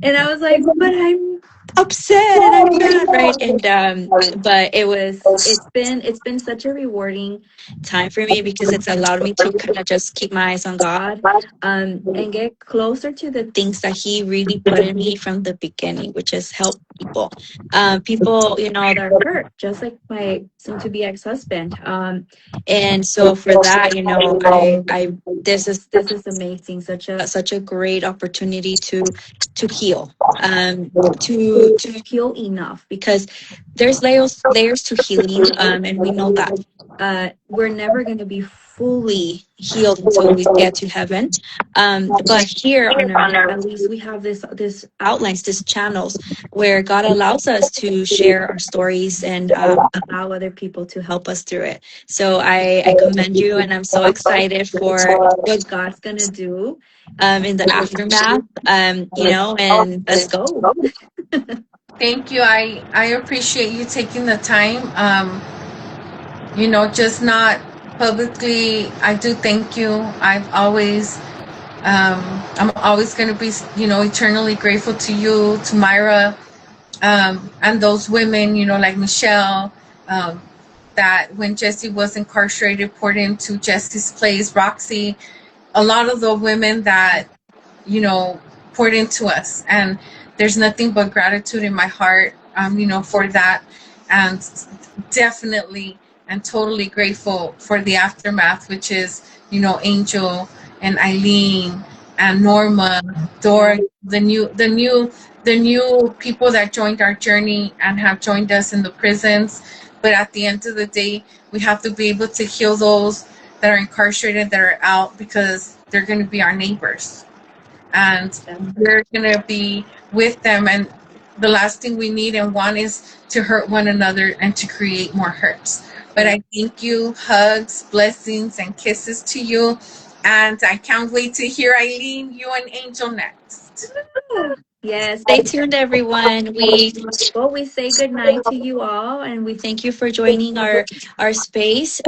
And I was like, but I'm upset and I'm mad, right? And but it's been such a rewarding time for me because it's allowed me to kind of just keep my eyes on God, and get closer to the things that He really put in me from the beginning, which is help people. People, that are hurt, just like my soon to be ex-husband. And so for that, I this is amazing, such a great opportunity to heal, to heal enough, because there's layers to healing, and we know that we're never going to be fully healed until we get to heaven, but here on earth, at least we have this outlines, these channels where God allows us to share our stories and allow other people to help us through it. So I commend you, and I'm so excited for what God's gonna do in the aftermath. And let's go. Thank you. I appreciate you taking the time. Just not publicly. I do thank you. I'm always going to be, eternally grateful to you, to Myra, And those women, like Michelle, um, that when Jesse was incarcerated, poured into Jesse's place, Roxy, a lot of the women that, you know, poured into us. And there's nothing but gratitude in my heart, for that. And definitely and totally grateful for the aftermath, which is, Angel and Eileen and Norma, Dora, the new people that joined our journey and have joined us in the prisons. But at the end of the day, we have to be able to heal those that are incarcerated, that are out, because they're going to be our neighbors, and we're going to be with them. And the last thing we need and want is to hurt one another and to create more hurts. But I thank you. Hugs, blessings, and kisses to you. And I can't wait to hear Eileen, you and Angel next. Yes, stay tuned, everyone. We say good night to you all, and we thank you for joining our space.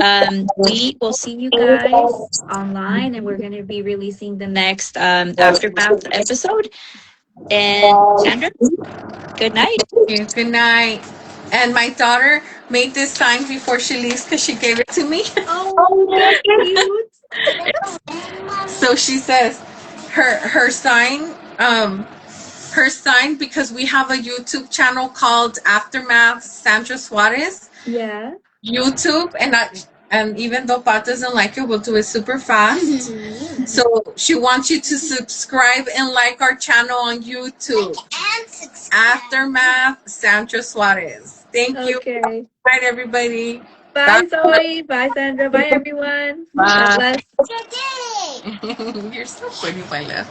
We will see you guys online, and we're going to be releasing the next aftermath episode. And Sandra, good night. Okay, good night. And my daughter made this sign before she leaves because she gave it to me. Oh, that's cute. So she says her sign, because we have a YouTube channel called Aftermath Sandra Suares Yeah. YouTube, and even though Pat doesn't like it, we'll do it super fast. So she wants you to subscribe and like our channel on YouTube. Aftermath Sandra Suarez. Thank you. Okay. Good night, everybody. Bye, Zoe. Bye, Sandra. Bye, everyone. God Bye. bless. You're so funny, my love.